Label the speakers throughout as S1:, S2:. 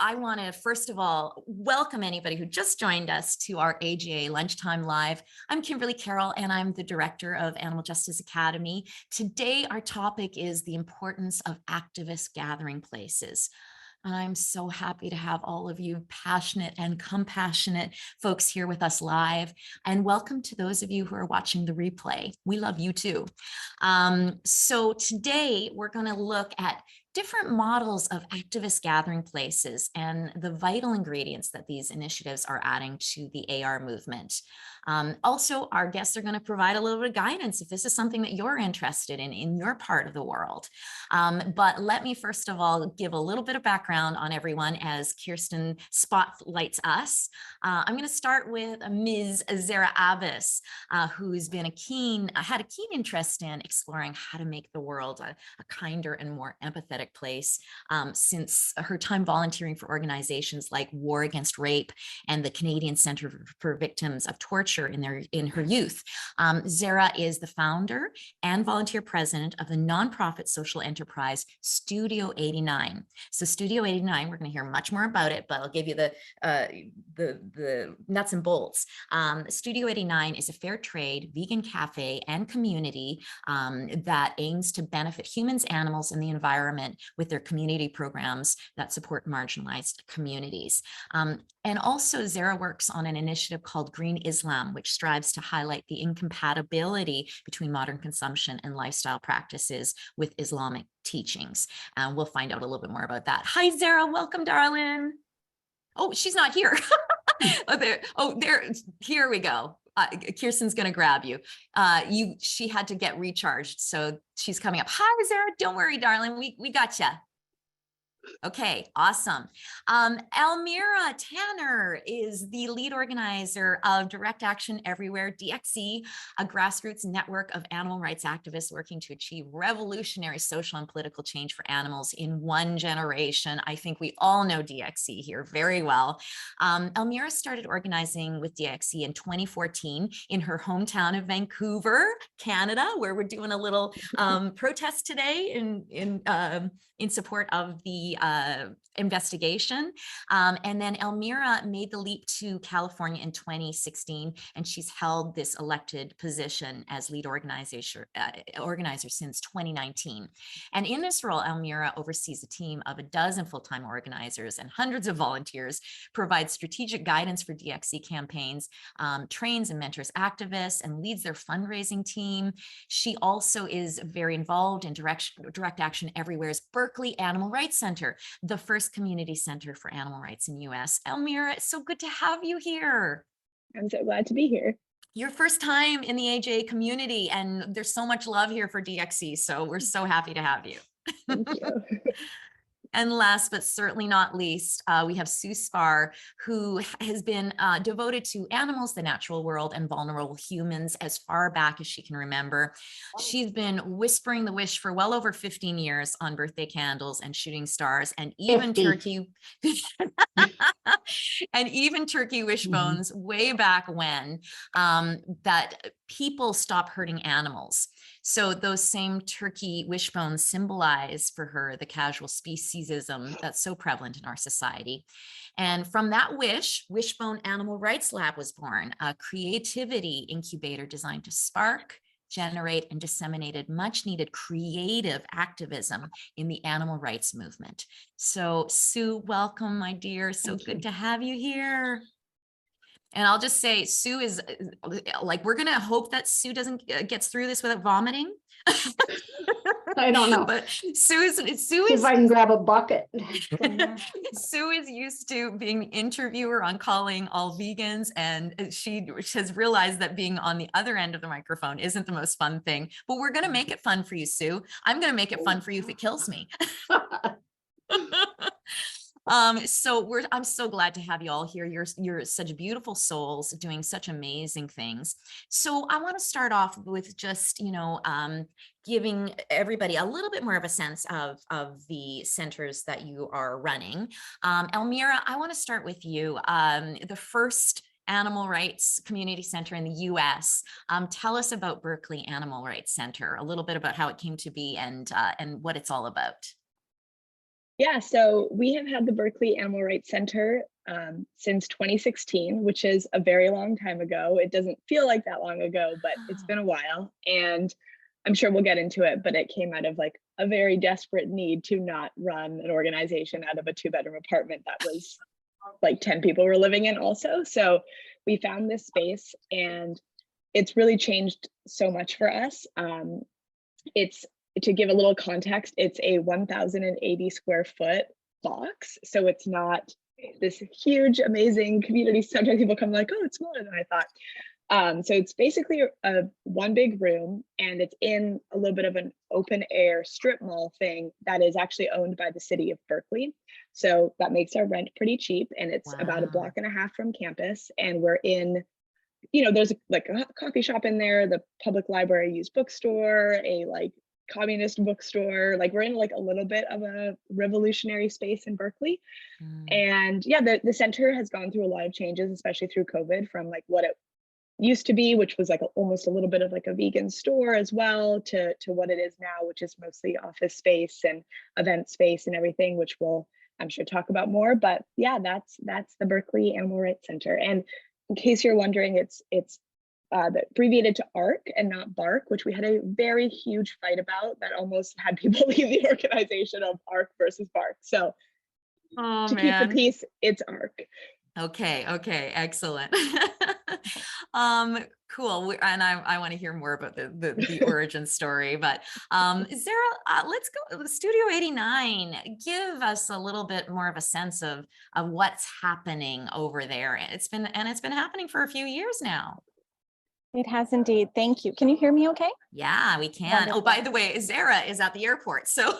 S1: I want to, first of all, welcome anybody who just joined us to our AGA Lunchtime Live. I'm Kimberly Carroll, and I'm the director of Animal Justice Academy. Today, our topic is the importance of activist gathering places. And I'm so happy to have all of you passionate and compassionate folks here with us live. And welcome to those of you who are watching the replay. We love you too. So today we're going to look at different models of activist gathering places and the vital ingredients that these initiatives are adding to the AR movement. Also, our guests are going to provide a little bit of guidance if this is something that you're interested in your part of the world. But let me first of all give a little bit of background on everyone as Kirsten spotlights us. I'm going to start with Ms. Zehra Abbas, who's been had a keen interest in exploring how to make the world a kinder and more empathetic place since her time volunteering for organizations like War Against Rape and the Canadian Centre for Victims of Torture in her youth. Zehra is the founder and volunteer president of the nonprofit social enterprise Studio 89. So Studio 89, we're going to hear much more about it, but I'll give you the nuts and bolts. Studio 89 is a fair trade, vegan cafe and community that aims to benefit humans, animals, and the environment with their community programs that support marginalized communities. And also Zehra works on an initiative called Green Islam, which strives to highlight the incompatibility between modern consumption and lifestyle practices with Islamic teachings. And we'll find out a little bit more about that. Hi, Zehra. Welcome, darling. Oh, she's not here. Here we go. Kirsten's going to grab you. She had to get recharged, so she's coming up. Hi, Zehra. Don't worry, darling. We got you. Okay, awesome. Almira Tanner is the lead organizer of Direct Action Everywhere, DXE, a grassroots network of animal rights activists working to achieve revolutionary social and political change for animals in one generation. I think we all know DXE here very well. Almira started organizing with DXE in 2014 in her hometown of Vancouver, Canada, where we're doing a little protest today in support of the investigation. And then Almira made the leap to California in 2016, and she's held this elected position as lead organizer since 2019. And in this role, Almira oversees a team of 12 full-time organizers and hundreds of volunteers, provides strategic guidance for DXE campaigns, trains and mentors activists, and leads their fundraising team. She also is very involved in Direct Action Everywhere's Berkeley Animal Rights Center, the first community center for animal rights in the US. Almira, it's so good to have you here.
S2: I'm so glad to be here.
S1: Your first time in the AJA community, and there's so much love here for DXE, so we're so happy to have you.
S2: Thank you.
S1: And last but certainly not least, we have Sue Spahr, who has been devoted to animals, the natural world, and vulnerable humans as far back as she can remember. She's been whispering the wish for well over 15 years on birthday candles and shooting stars, and even
S2: 50.
S1: turkey and even turkey wishbones way back when, that people stop hurting animals. So those same turkey wishbones symbolize for her the casual speciesism that's so prevalent in our society. And from that wish, Wishbone Animal Rights Lab was born, a creativity incubator designed to spark, generate, and disseminated much needed creative activism in the animal rights movement. So Sue, welcome, my dear. So good to have you here. And I'll just say, Sue is like, we're going to hope that Sue gets through this without vomiting.
S2: I don't know.
S1: But Sue is
S2: if I can grab a bucket.
S1: Sue is used to being the interviewer on Calling All Vegans, and she has realized that being on the other end of the microphone isn't the most fun thing. But we're going to make it fun for you, Sue. I'm going to make it fun for you if it kills me. I'm so glad to have you all here. You're such beautiful souls doing such amazing things. So I want to start off with just, giving everybody a little bit more of a sense of the centers that you are running. Almira, I want to start with you. The first animal rights community center in the US. Tell us about Berkeley Animal Rights Center, a little bit about how it came to be and what it's all about.
S2: Yeah, so we have had the Berkeley Animal Rights Center since 2016, which is a very long time ago. It doesn't feel like that long ago, but it's been a while. And I'm sure we'll get into it, but it came out of like a very desperate need to not run an organization out of a 2-bedroom apartment that was like 10 people were living in also. So we found this space and it's really changed so much for us. It's To give a little context, it's a 1,080 square foot box. So it's not this huge, amazing community. Sometimes people come like, oh, it's smaller than I thought. So it's basically a one big room, and it's in a little bit of an open air strip mall thing that is actually owned by the city of Berkeley. So that makes our rent pretty cheap, and it's about a block and a half from campus. And we're in, there's like a coffee shop in there, the public library used bookstore, a like communist bookstore. Like we're in like a little bit of a revolutionary space in Berkeley. And yeah, the center has gone through a lot of changes, especially through COVID, from like what it used to be, which was like almost a little bit of like a vegan store as well, to what it is now, which is mostly office space and event space and everything, which we'll, I'm sure, talk about more. But yeah, that's the Berkeley Animal Rights Center. And in case you're wondering, it's abbreviated to ARC and not BARC, which we had a very huge fight about that almost had people leave the organization of ARC versus BARC. So keep the peace, it's ARC.
S1: Okay, excellent. Cool. And I want to hear more about the origin story, but Zehra, let's go Studio 89. Give us a little bit more of a sense of what's happening over there. It's been happening for a few years now.
S3: It has indeed. Thank you. Can you hear me okay?
S1: Yeah, we can. Wonderful. Oh, by the way, Zehra is at the airport, so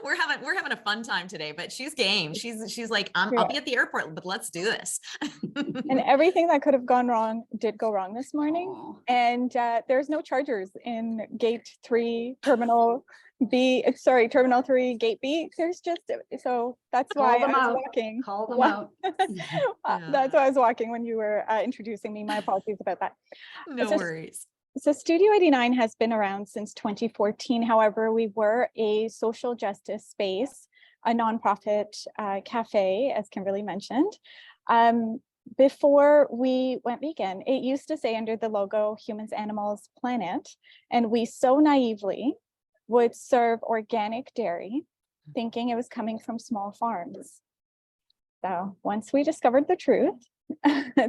S1: we're having a fun time today, but she's game. She's like, I'll be at the airport, but let's do this.
S3: And everything that could have gone wrong did go wrong this morning. And there's no chargers in gate 3, terminal B, sorry, terminal 3, gate B. There's just, so that's why I was walking.
S4: Call them out.
S3: That's why I was walking when you were introducing me. My apologies about that.
S1: No worries.
S3: So Studio 89 has been around since 2014. However, we were a social justice space, a nonprofit cafe, as Kimberly mentioned. Before we went vegan, it used to say under the logo, Humans, Animals, Planet, and we so naively would serve organic dairy, thinking it was coming from small farms. So once we discovered the truth,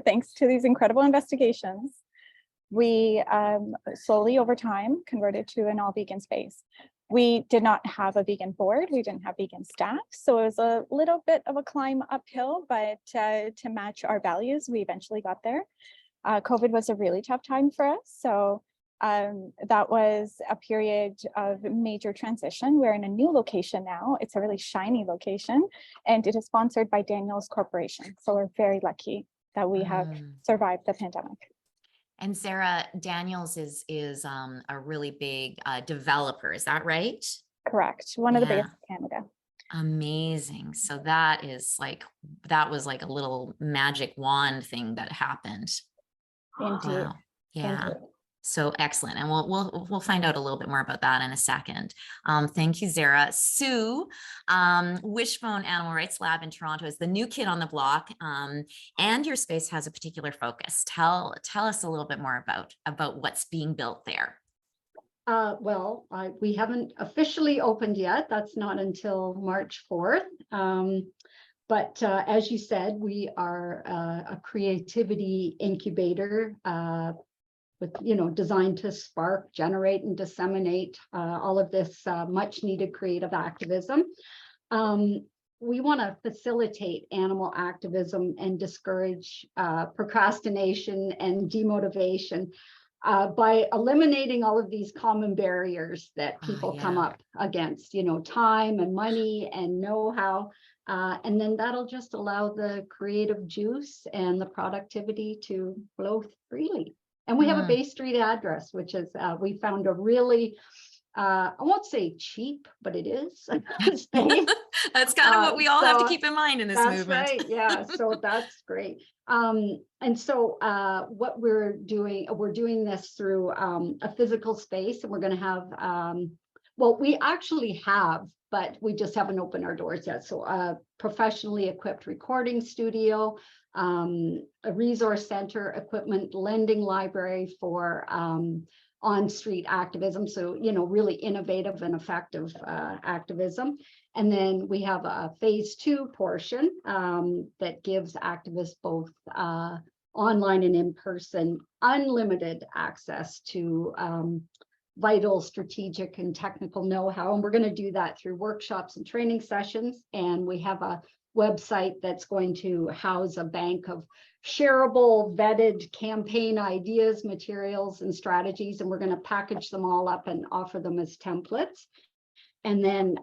S3: thanks to these incredible investigations, we slowly over time converted to an all vegan space. We did not have a vegan board. We didn't have vegan staff. So it was a little bit of a climb uphill, but to match our values, we eventually got there. COVID was a really tough time for us. So that was a period of major transition. We're in a new location now. It's a really shiny location, and it is sponsored by Daniels Corporation. So we're very lucky that we have survived the pandemic.
S1: And Zehra, Daniels is a really big developer. Is that right?
S3: Correct. One of the biggest in Canada.
S1: Amazing. So that was like a little magic wand thing that happened.
S3: Indeed.
S1: Wow. Yeah. So excellent. And we'll find out a little bit more about that in a second. Thank you, Zehra. Sue, Wishbone Animal Rights Lab in Toronto is the new kid on the block, and your space has a particular focus. Tell us a little bit more about what's being built there.
S4: Well, we haven't officially opened yet. That's not until March 4th. But as you said, we are a creativity incubator with, designed to spark, generate, and disseminate all of this much needed creative activism. We want to facilitate animal activism and discourage procrastination and demotivation by eliminating all of these common barriers that people come up against, time and money and know-how. And then that'll just allow the creative juice and the productivity to flow freely. And we have a Bay Street address, which is, we found a really, I won't say cheap, but it is.
S1: That's kind of what we all have to keep in mind in this movement.
S4: That's right. Yeah. So that's great. And so what we're doing this through a physical space, and we're going to have, well, we actually have but we just haven't opened our doors yet. So a professionally equipped recording studio, a resource center, equipment lending library for on-street activism. So, really innovative and effective activism. And then we have a phase 2 portion that gives activists both online and in person unlimited access to vital strategic and technical know-how. And we're going to do that through workshops and training sessions. And we have a website that's going to house a bank of shareable, vetted campaign ideas, materials, and strategies. And we're going to package them all up and offer them as templates. And then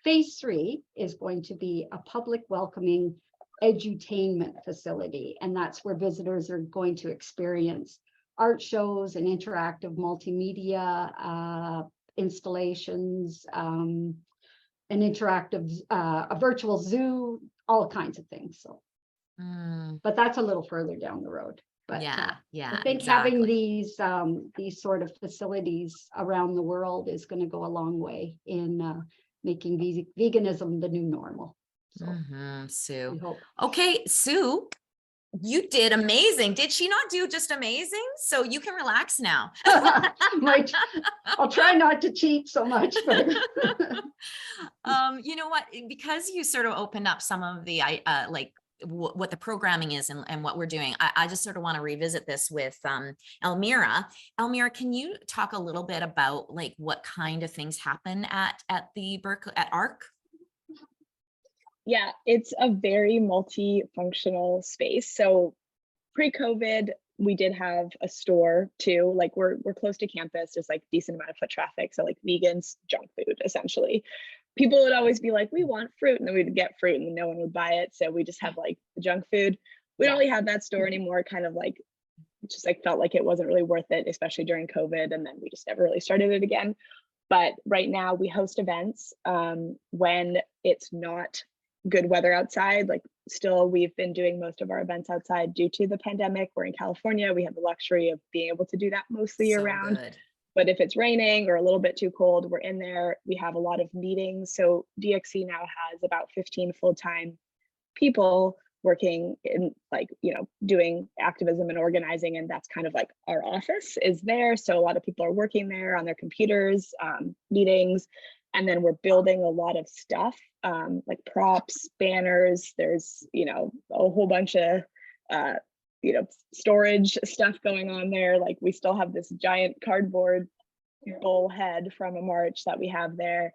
S4: phase 3 is going to be a public welcoming edutainment facility. And that's where visitors are going to experience art shows and interactive multimedia installations, an interactive, a virtual zoo, all kinds of things. So, but that's a little further down the road. But
S1: yeah,
S4: I think having these sort of facilities around the world is going to go a long way in making veganism the new normal. So,
S1: Sue. Okay, Sue, you did amazing. Did she not do just amazing? So you can relax now.
S4: I'll try not to cheat so much. But
S1: you know what? Because you sort of opened up some of the what the programming is and what we're doing, I just sort of want to revisit this with Almira. Almira, can you talk a little bit about like what kind of things happen at the Berkeley at ARC?
S2: Yeah, it's a very multifunctional space. So pre-COVID, we did have a store too. Like we're close to campus, there's like decent amount of foot traffic. So like vegans, junk food, essentially. People would always be like, we want fruit, and then we'd get fruit and then no one would buy it. So we just have like the junk food. We don't really have that store anymore, kind of like, it just like felt like it wasn't really worth it, especially during COVID. And then we just never really started it again. But right now we host events when it's not good weather outside. Like still, we've been doing most of our events outside due to the pandemic. We're in California. We have the luxury of being able to do that mostly year round.
S1: Good.
S2: But if it's raining or a little bit too cold, we're in there. We have a lot of meetings. So DXC now has about 15 full-time people working in like, doing activism and organizing. And that's kind of like our office is there. So a lot of people are working there on their computers, meetings. And then we're building a lot of stuff, like props, banners. There's, a whole bunch of, storage stuff going on there. Like we still have this giant cardboard bull head from a march that we have there.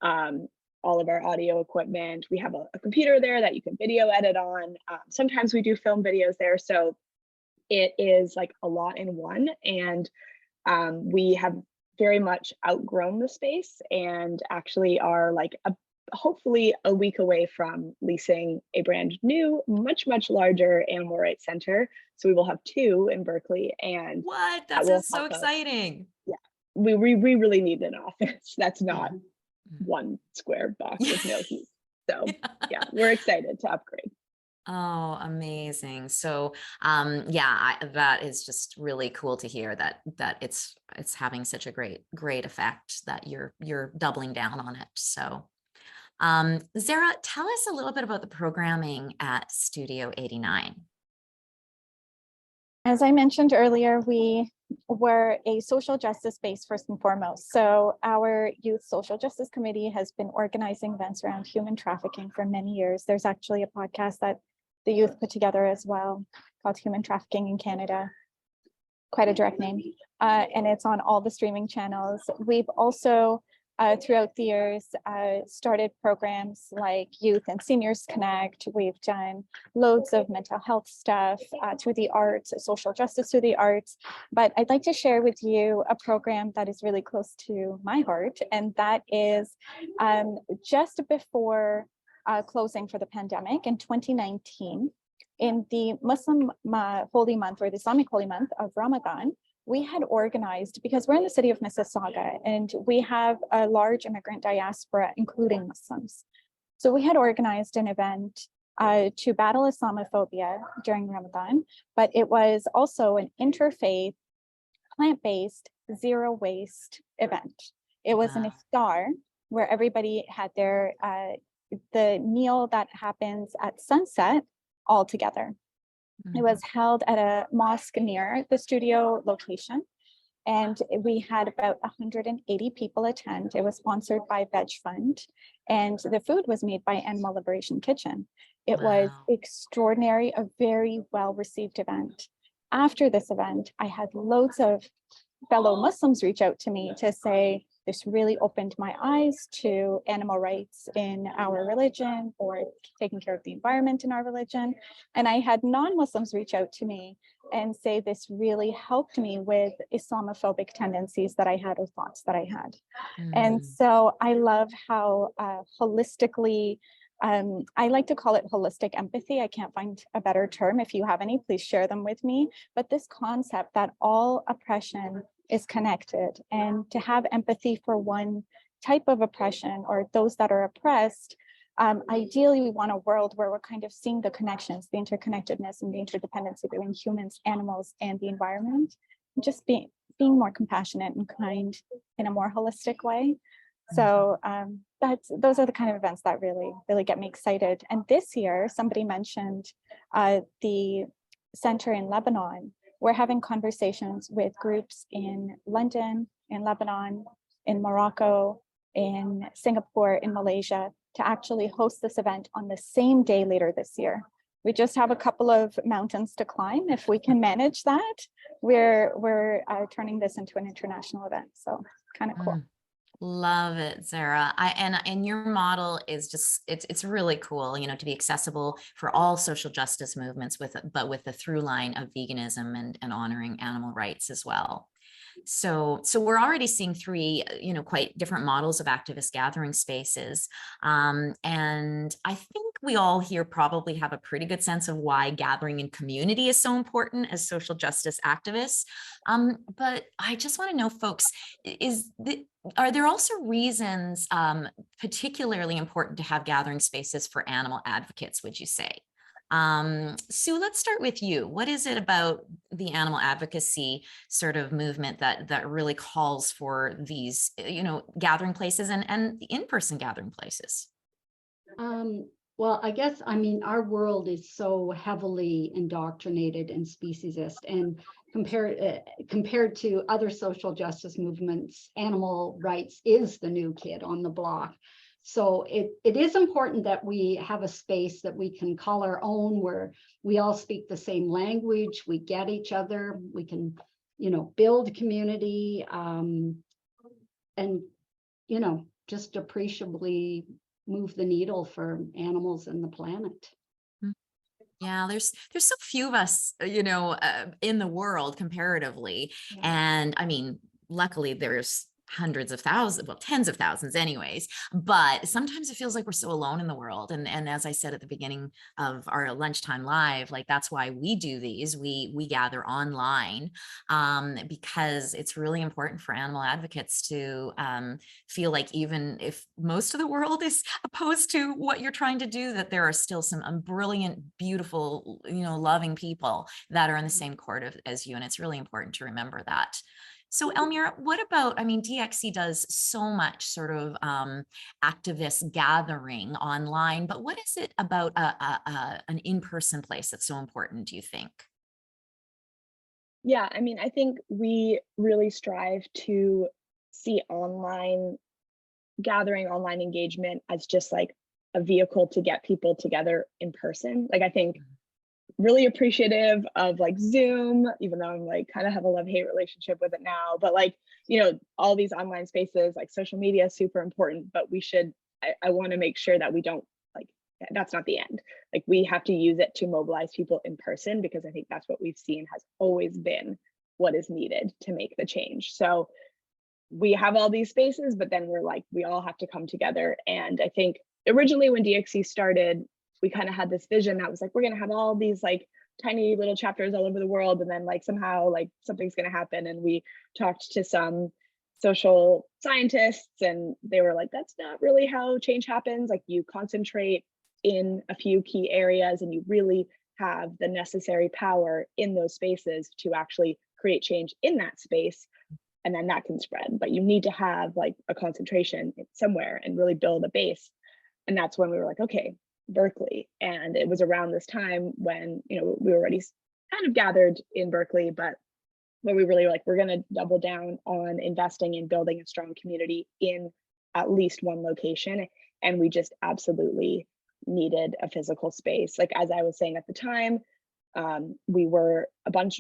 S2: All of our audio equipment. We have a computer there that you can video edit on. Sometimes we do film videos there. So it is like a lot in one. And we have very much outgrown the space and actually are like hopefully a week away from leasing a brand new, much larger animal rights center. So we will have 2 in Berkeley. And
S1: what? That's so exciting.
S2: Yeah, we really need an office. That's not one square box with no heat. So yeah, we're excited to upgrade.
S1: Oh, amazing. So that is just really cool to hear that it's having such a great effect that you're doubling down on it. So Zehra, tell us a little bit about the programming at Studio 89.
S3: As I mentioned earlier, we were a social justice space first and foremost. So our youth social justice committee has been organizing events around human trafficking for many years. There's actually a podcast that the youth put together as well called Human Trafficking in Canada. Quite a direct name. And it's on all the streaming channels. We've also throughout the years, started programs like Youth and Seniors Connect. We've done loads of mental health stuff through the arts, social justice through the arts. But I'd like to share with you a program that is really close to my heart, and that is just before closing for the pandemic in 2019, in the Muslim holy month or the Islamic holy month of Ramadan, we had organized, because we're in the city of Mississauga and we have a large immigrant diaspora, including Muslims. So we had organized an event to battle Islamophobia during Ramadan, but it was also an interfaith, plant-based, zero waste event. It was an iftar where everybody had their the meal that happens at sunset all together. It was held at a mosque near the studio location, and we had about 180 people attend. It was sponsored by Veg Fund, and the food was made by Animal Liberation Kitchen. It was
S1: Wow.
S3: extraordinary, a very well-received event. After this event, I had loads of fellow Muslims reach out to me to say, this really opened my eyes to animal rights in our religion, or taking care of the environment in our religion. And I had non-Muslims reach out to me and say, this really helped me with Islamophobic tendencies that I had, or thoughts that I had. And so I love how holistically, I like to call it holistic empathy. I can't find a better term. If you have any, please share them with me. But this concept that all oppression is connected, and to have empathy for one type of oppression or those that are oppressed, ideally we want a world where we're kind of seeing the connections, the interconnectedness and the interdependency between humans, animals, and the environment, and just being more compassionate and kind in a more holistic way. So those are the kind of events that really get me excited. And this year, somebody mentioned the center in Lebanon. We're having conversations with groups in London, in Lebanon, in Morocco, in Singapore, in Malaysia, to actually host this event on the same day later this year. We just have a couple of mountains to climb. If we can manage that, we're turning this into an international event. So kind of cool.
S1: Love it, Zehra. And your model is just, it's really cool, you know, to be accessible for all social justice movements but with the through line of veganism and honoring animal rights as well. So we're already seeing three, you know, quite different models of activist gathering spaces. And I think we all here probably have a pretty good sense of why gathering in community is so important as social justice activists. But I just want to know, folks, are there also reasons particularly important to have gathering spaces for animal advocates, would you say? Sue, let's start with you. What is it about the animal advocacy sort of movement that really calls for these, you know, gathering places and in-person gathering places?
S4: Well, I guess, I mean, our world is so heavily indoctrinated and speciesist, and compared to other social justice movements, animal rights is the new kid on the block. So it is important that we have a space that we can call our own, where we all speak the same language, we get each other, we can, you know, build community, and, you know, just appreciably move the needle for animals and the planet.
S1: Yeah, there's so few of us, you know, in the world comparatively.
S4: Yeah.
S1: And I mean, luckily there's hundreds of thousands, well, tens of thousands anyways, but sometimes it feels like we're so alone in the world. And as I said at the beginning of our lunchtime live, like that's why we do these, we gather online, because it's really important for animal advocates to feel like even if most of the world is opposed to what you're trying to do, that there are still some brilliant, beautiful, you know, loving people that are in the same court as you. And it's really important to remember that. So Almira, what about, I mean, DXC does so much sort of activist gathering online, but what is it about an in-person place that's so important, do you think?
S2: Yeah, I mean, I think we really strive to see online gathering, online engagement as just like a vehicle to get people together in person. Like, I think really appreciative of like Zoom, even though I'm like kind of have a love-hate relationship with it now, but like, you know, all these online spaces, like social media is super important, but we should, I want to make sure that we don't, like, that's not the end. Like, we have to use it to mobilize people in person, because I think that's what we've seen has always been what is needed to make the change. So we have all these spaces, but then we're like, we all have to come together. And I think originally when DXC started, we kind of had this vision that was like, we're going to have all these like tiny little chapters all over the world, and then like somehow like something's going to happen. And we talked to some social scientists, and they were like, that's not really how change happens. Like, you concentrate in a few key areas and you really have the necessary power in those spaces to actually create change in that space. and then that can spread. But you need to have like a concentration somewhere and really build a base. And that's when we were like, okay, Berkeley. And it was around this time when, you know, we were already kind of gathered in Berkeley, but when we really were like, we're going to double down on investing in building a strong community in at least one location. And we just absolutely needed a physical space. Like, as I was saying at the time, we were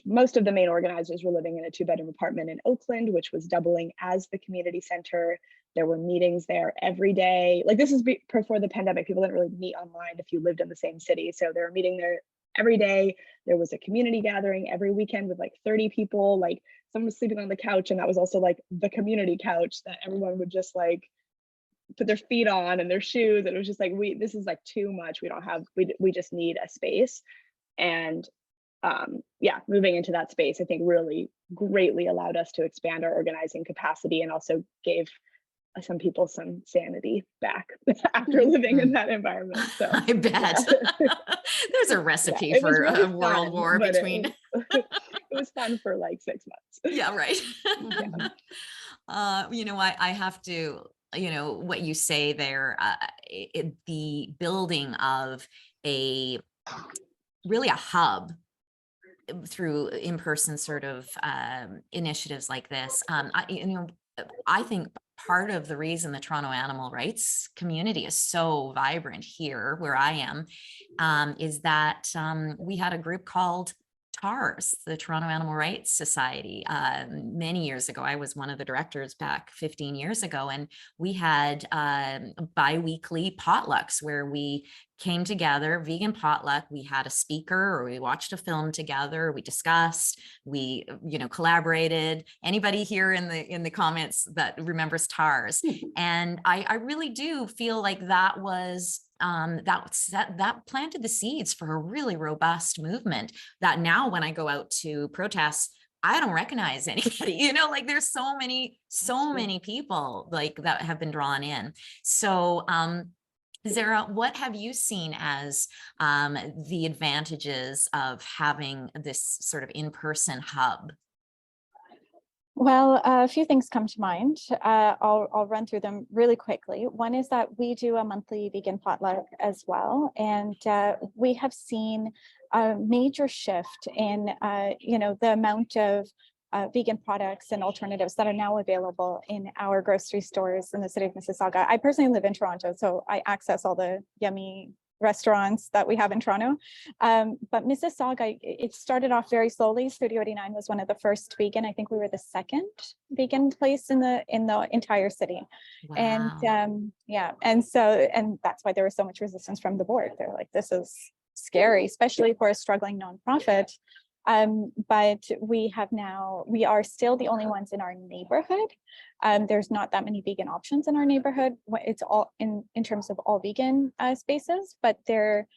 S2: most of the main organizers were living in a 2-bedroom apartment in Oakland, which was doubling as the community center. There were meetings there every day. Like, this is before the pandemic. People didn't really meet online if you lived in the same city. So they were meeting there every day. There was a community gathering every weekend with like 30 people. Like, someone was sleeping on the couch, and that was also like the community couch that everyone would just like put their feet on and their shoes. And it was just like, this is like too much. We just need a space. And yeah, moving into that space, I think really greatly allowed us to expand our organizing capacity, and also gave some people some sanity back after living in that environment. So
S1: I bet. Yeah. There's a recipe for really a world war between.
S2: It was fun for like 6 months.
S1: Yeah, right. Yeah. You know, I have to, you know, what you say there, the building of really a hub through in-person sort of initiatives like this. I think part of the reason the Toronto animal rights community is so vibrant here where I am is that we had a group called TARS, the Toronto Animal Rights Society. Many years ago, I was one of the directors back 15 years ago, and we had bi-weekly potlucks where we came together, vegan potluck. We had a speaker, or we watched a film together. We discussed, we, you know, collaborated. Anybody here in the comments that remembers TARS? And I really do feel like that was that planted the seeds for a really robust movement that now when I go out to protests, I don't recognize anybody, you know, like there's so many people like that have been drawn in. So, Zehra, what have you seen as the advantages of having this sort of in-person hub?
S3: Well, a few things come to mind. I'll run through them really quickly. One is that we do a monthly vegan potluck as well, and we have seen a major shift in you know, the amount of vegan products and alternatives that are now available in our grocery stores in the city of Mississauga. I personally live in Toronto, so I access all the yummy restaurants that we have in Toronto. But Mississauga, it started off very slowly. Studio 89 was one of the first vegan. I think we were the second vegan place in the entire city. Wow. And yeah, and that's why there was so much resistance from the board. They're like, this is scary, especially for a struggling nonprofit. But we are still the only ones in our neighborhood. There's not that many vegan options in our neighborhood. It's all in terms of all vegan spaces, but there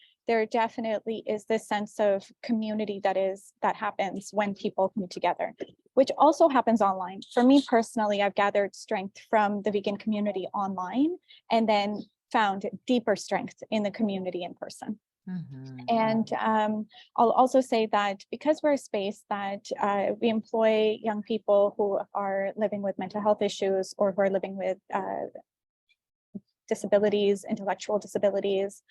S3: definitely is this sense of community that happens when people come together, which also happens online. For me personally, I've gathered strength from the vegan community online and then found deeper strength in the community in person. Mm-hmm. And I'll also say that because we're a space that we employ young people who are living with mental health issues or who are living with disabilities, intellectual disabilities.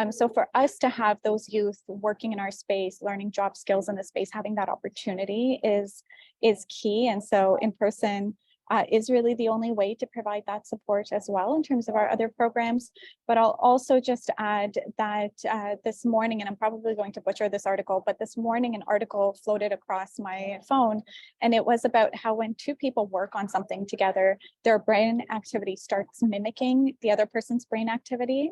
S3: So for us to have those youth working in our space, learning job skills in the space, having that opportunity is key. And so in person is really the only way to provide that support as well in terms of our other programs. But I'll also just add that this morning, and I'm probably going to butcher this article, but this morning an article floated across my phone, and it was about how when two people work on something together, their brain activity starts mimicking the other person's brain activity.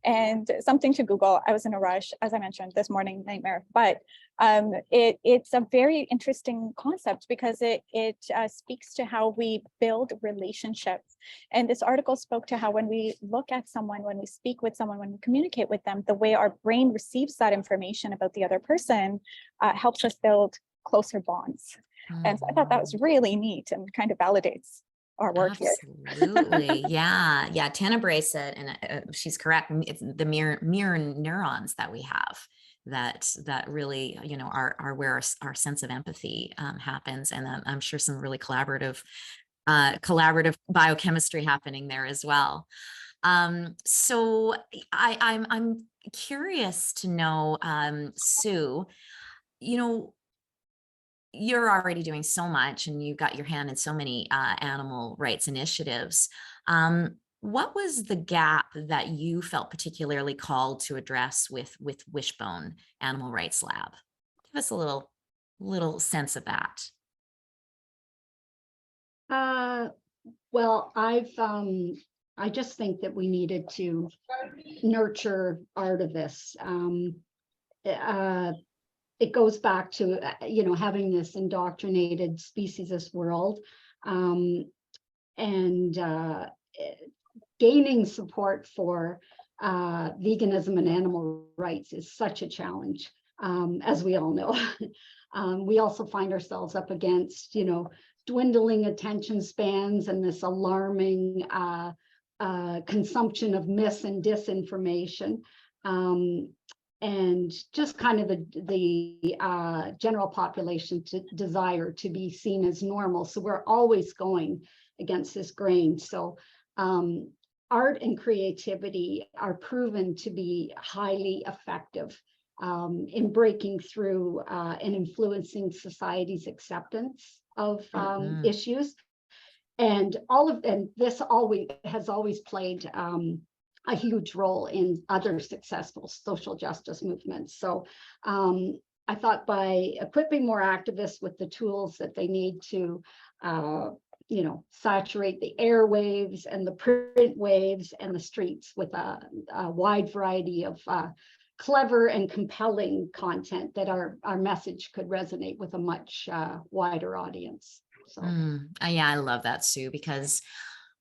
S3: And something to Google. I was in a rush, as I mentioned, this morning, nightmare, but it's a very interesting concept because it speaks to how we build relationships. And this article spoke to how when we look at someone, when we speak with someone, when we communicate with them, the way our brain receives that information about the other person helps us build closer bonds. And so I thought that was really neat and kind of validates our work here.
S1: Absolutely. Yeah. Tenebrae said, and she's correct, it's the mirror neurons that we have. that really, you know, are where our sense of empathy happens. And I'm sure some really collaborative biochemistry happening there as well. So I'm curious to know, Sue, you know, you're already doing so much and you've got your hand in so many animal rights initiatives. What was the gap that you felt particularly called to address with Wishbone Animal Rights Lab? Give us a little sense of that.
S4: Well, I just think that we needed to nurture artivists. It goes back to, you know, having this indoctrinated speciesist world, and gaining support for veganism and animal rights is such a challenge, as we all know. We also find ourselves up against, you know, dwindling attention spans and this alarming consumption of mis and disinformation, and just kind of the general population desire to be seen as normal. So we're always going against this grain. So art and creativity are proven to be highly effective in breaking through and influencing society's acceptance of issues. And this has always played a huge role in other successful social justice movements. So I thought by equipping more activists with the tools that they need to you know, saturate the airwaves and the print waves and the streets with a wide variety of clever and compelling content, that our message could resonate with a much wider audience. So
S1: yeah, I love that, Sue, because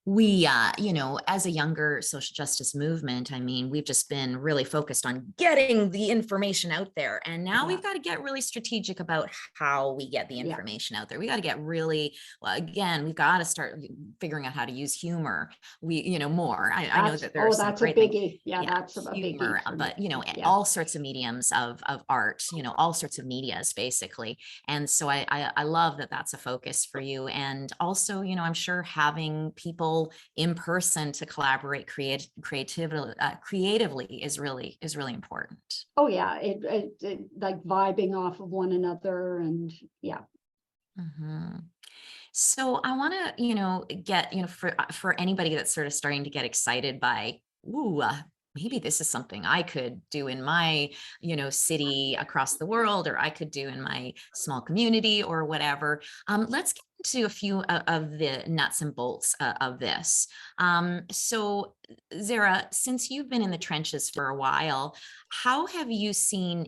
S1: we, you know, as a younger social justice movement, I mean, we've just been really focused on getting the information out there. And now we've got to get really strategic about how we get the information out there. We got to get really, well, again, we've got to start figuring out how to use humor. You know, more. I know that there's
S4: that's a biggie. That's a
S1: humor,
S4: biggie.
S1: but, you know, all sorts of mediums of art, you know, all sorts of medias, basically. And so I love that that's a focus for you. And also, you know, I'm sure having people in person to collaborate creatively is really important.
S4: Oh yeah, it like vibing off of one another, and yeah.
S1: So I want to, you know, get, you know, for anybody that's sort of starting to get excited by, maybe this is something I could do in my, you know, city across the world, or I could do in my small community or whatever. Let's get into a few of the nuts and bolts of this. So Zehra, since you've been in the trenches for a while, how have you seen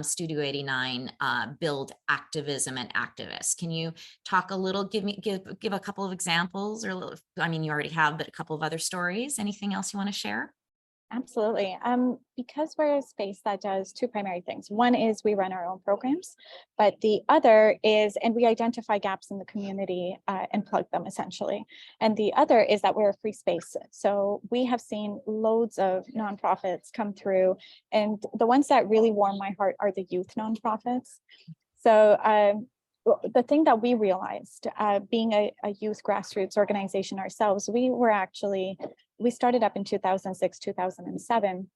S1: Studio 89 build activism and activists? Can you talk a little, give a couple of examples, or a little, I mean, you already have, but a couple of other stories. Anything else you want to share?
S3: Absolutely. Because we're a space that does two primary things. One is we run our own programs, but the other is, and we identify gaps in the community and plug them essentially. And the other is that we're a free space. So we have seen loads of nonprofits come through, and the ones that really warm my heart are the youth nonprofits. So the thing that we realized, being a youth grassroots organization ourselves, we started up in 2006, 2007.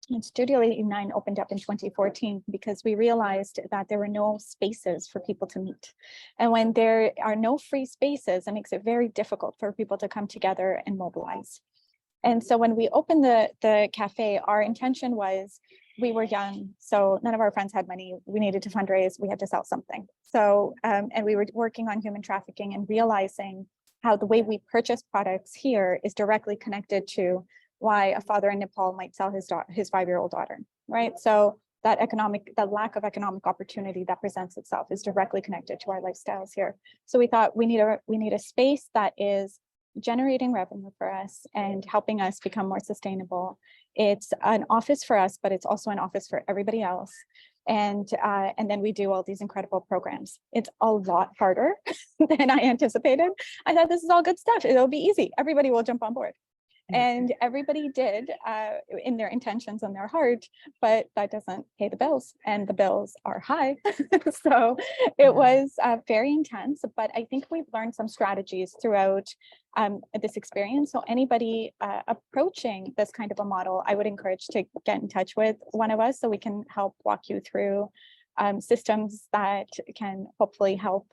S3: And Studio 89 opened up in 2014 because we realized that there were no spaces for people to meet. And when there are no free spaces, it makes it very difficult for people to come together and mobilize. And so when we opened the cafe, our intention was, we were young, so none of our friends had money. We needed to fundraise, we had to sell something. So, and we were working on human trafficking and realizing how the way we purchase products here is directly connected to why a father in Nepal might sell his 5-year-old daughter, right? So that lack of economic opportunity that presents itself is directly connected to our lifestyles here. So we thought we need a space that is generating revenue for us and helping us become more sustainable. It's an office for us, but it's also an office for everybody else. And then we do all these incredible programs. It's a lot harder than I anticipated. I thought this is all good stuff. It'll be easy. Everybody will jump on board. And everybody did in their intentions and their heart, but that doesn't pay the bills, and the bills are high. So it was very intense, but I think we've learned some strategies throughout this experience. So anybody approaching this kind of a model, I would encourage to get in touch with one of us so we can help walk you through systems that can hopefully help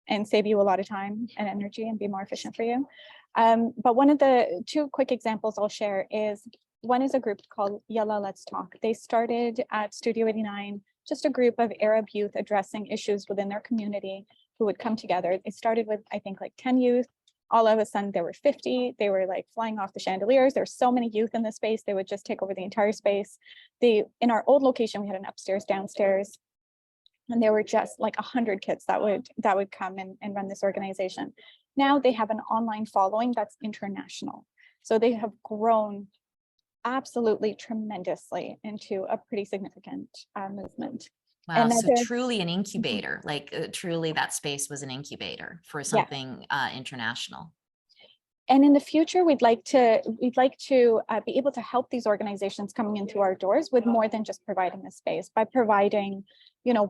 S3: and save you a lot of time and energy and be more efficient for you. But one of the two quick examples I'll share is, one is a group called Yalla Let's Talk. They started at Studio 89, just a group of Arab youth addressing issues within their community who would come together. It started with, I think, like 10 youth. All of a sudden there were 50. They were like flying off the chandeliers. There's so many youth in the space, they would just take over the entire space. In our old location, we had an upstairs, downstairs, and there were just like 100 kids that would come and run this organization. Now they have an online following that's international. So they have grown absolutely tremendously into a pretty significant movement.
S1: Wow,
S3: And
S1: so truly an incubator, like truly that space was an incubator for something international.
S3: And in the future, we'd like to be able to help these organizations coming into our doors with more than just providing a space, by providing,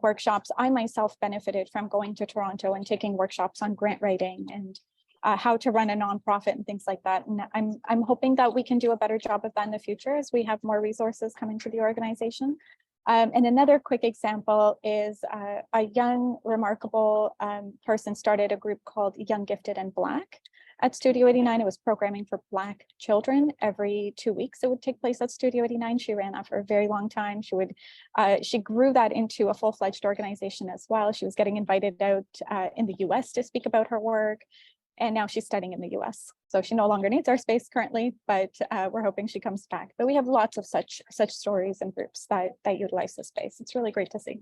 S3: workshops. I myself benefited from going to Toronto and taking workshops on grant writing and how to run a nonprofit and things like that. And I'm hoping that we can do a better job of that in the future as we have more resources coming to the organization. And another quick example is a young, remarkable person started a group called Young, Gifted, and Black at Studio 89. It was programming for Black children. Every 2 weeks it would take place at Studio 89. She ran that for a very long time. She grew that into a full-fledged organization as well. She was getting invited out in the US to speak about her work. And now she's studying in the US. So she no longer needs our space currently, but we're hoping she comes back. But we have lots of such stories and groups that utilize the space. It's really great to see.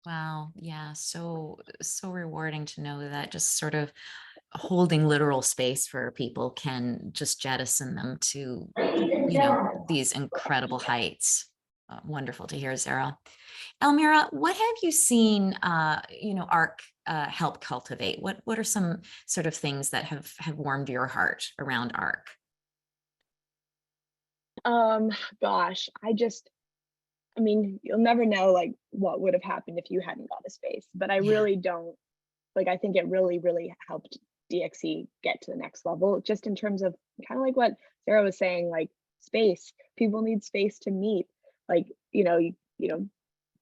S1: Wow. Yeah. So rewarding to know that just sort of holding literal space for people can just jettison them to, these incredible heights. Wonderful to hear, Zehra. Almira, what have you seen, ARC help cultivate? What are some sort of things that have warmed your heart around ARC?
S2: Gosh, you'll never know like what would have happened if you hadn't got a space, but I really don't, I think it really, really helped DXE get to the next level, just in terms of kind of like what Zehra was saying, like space. People need space to meet.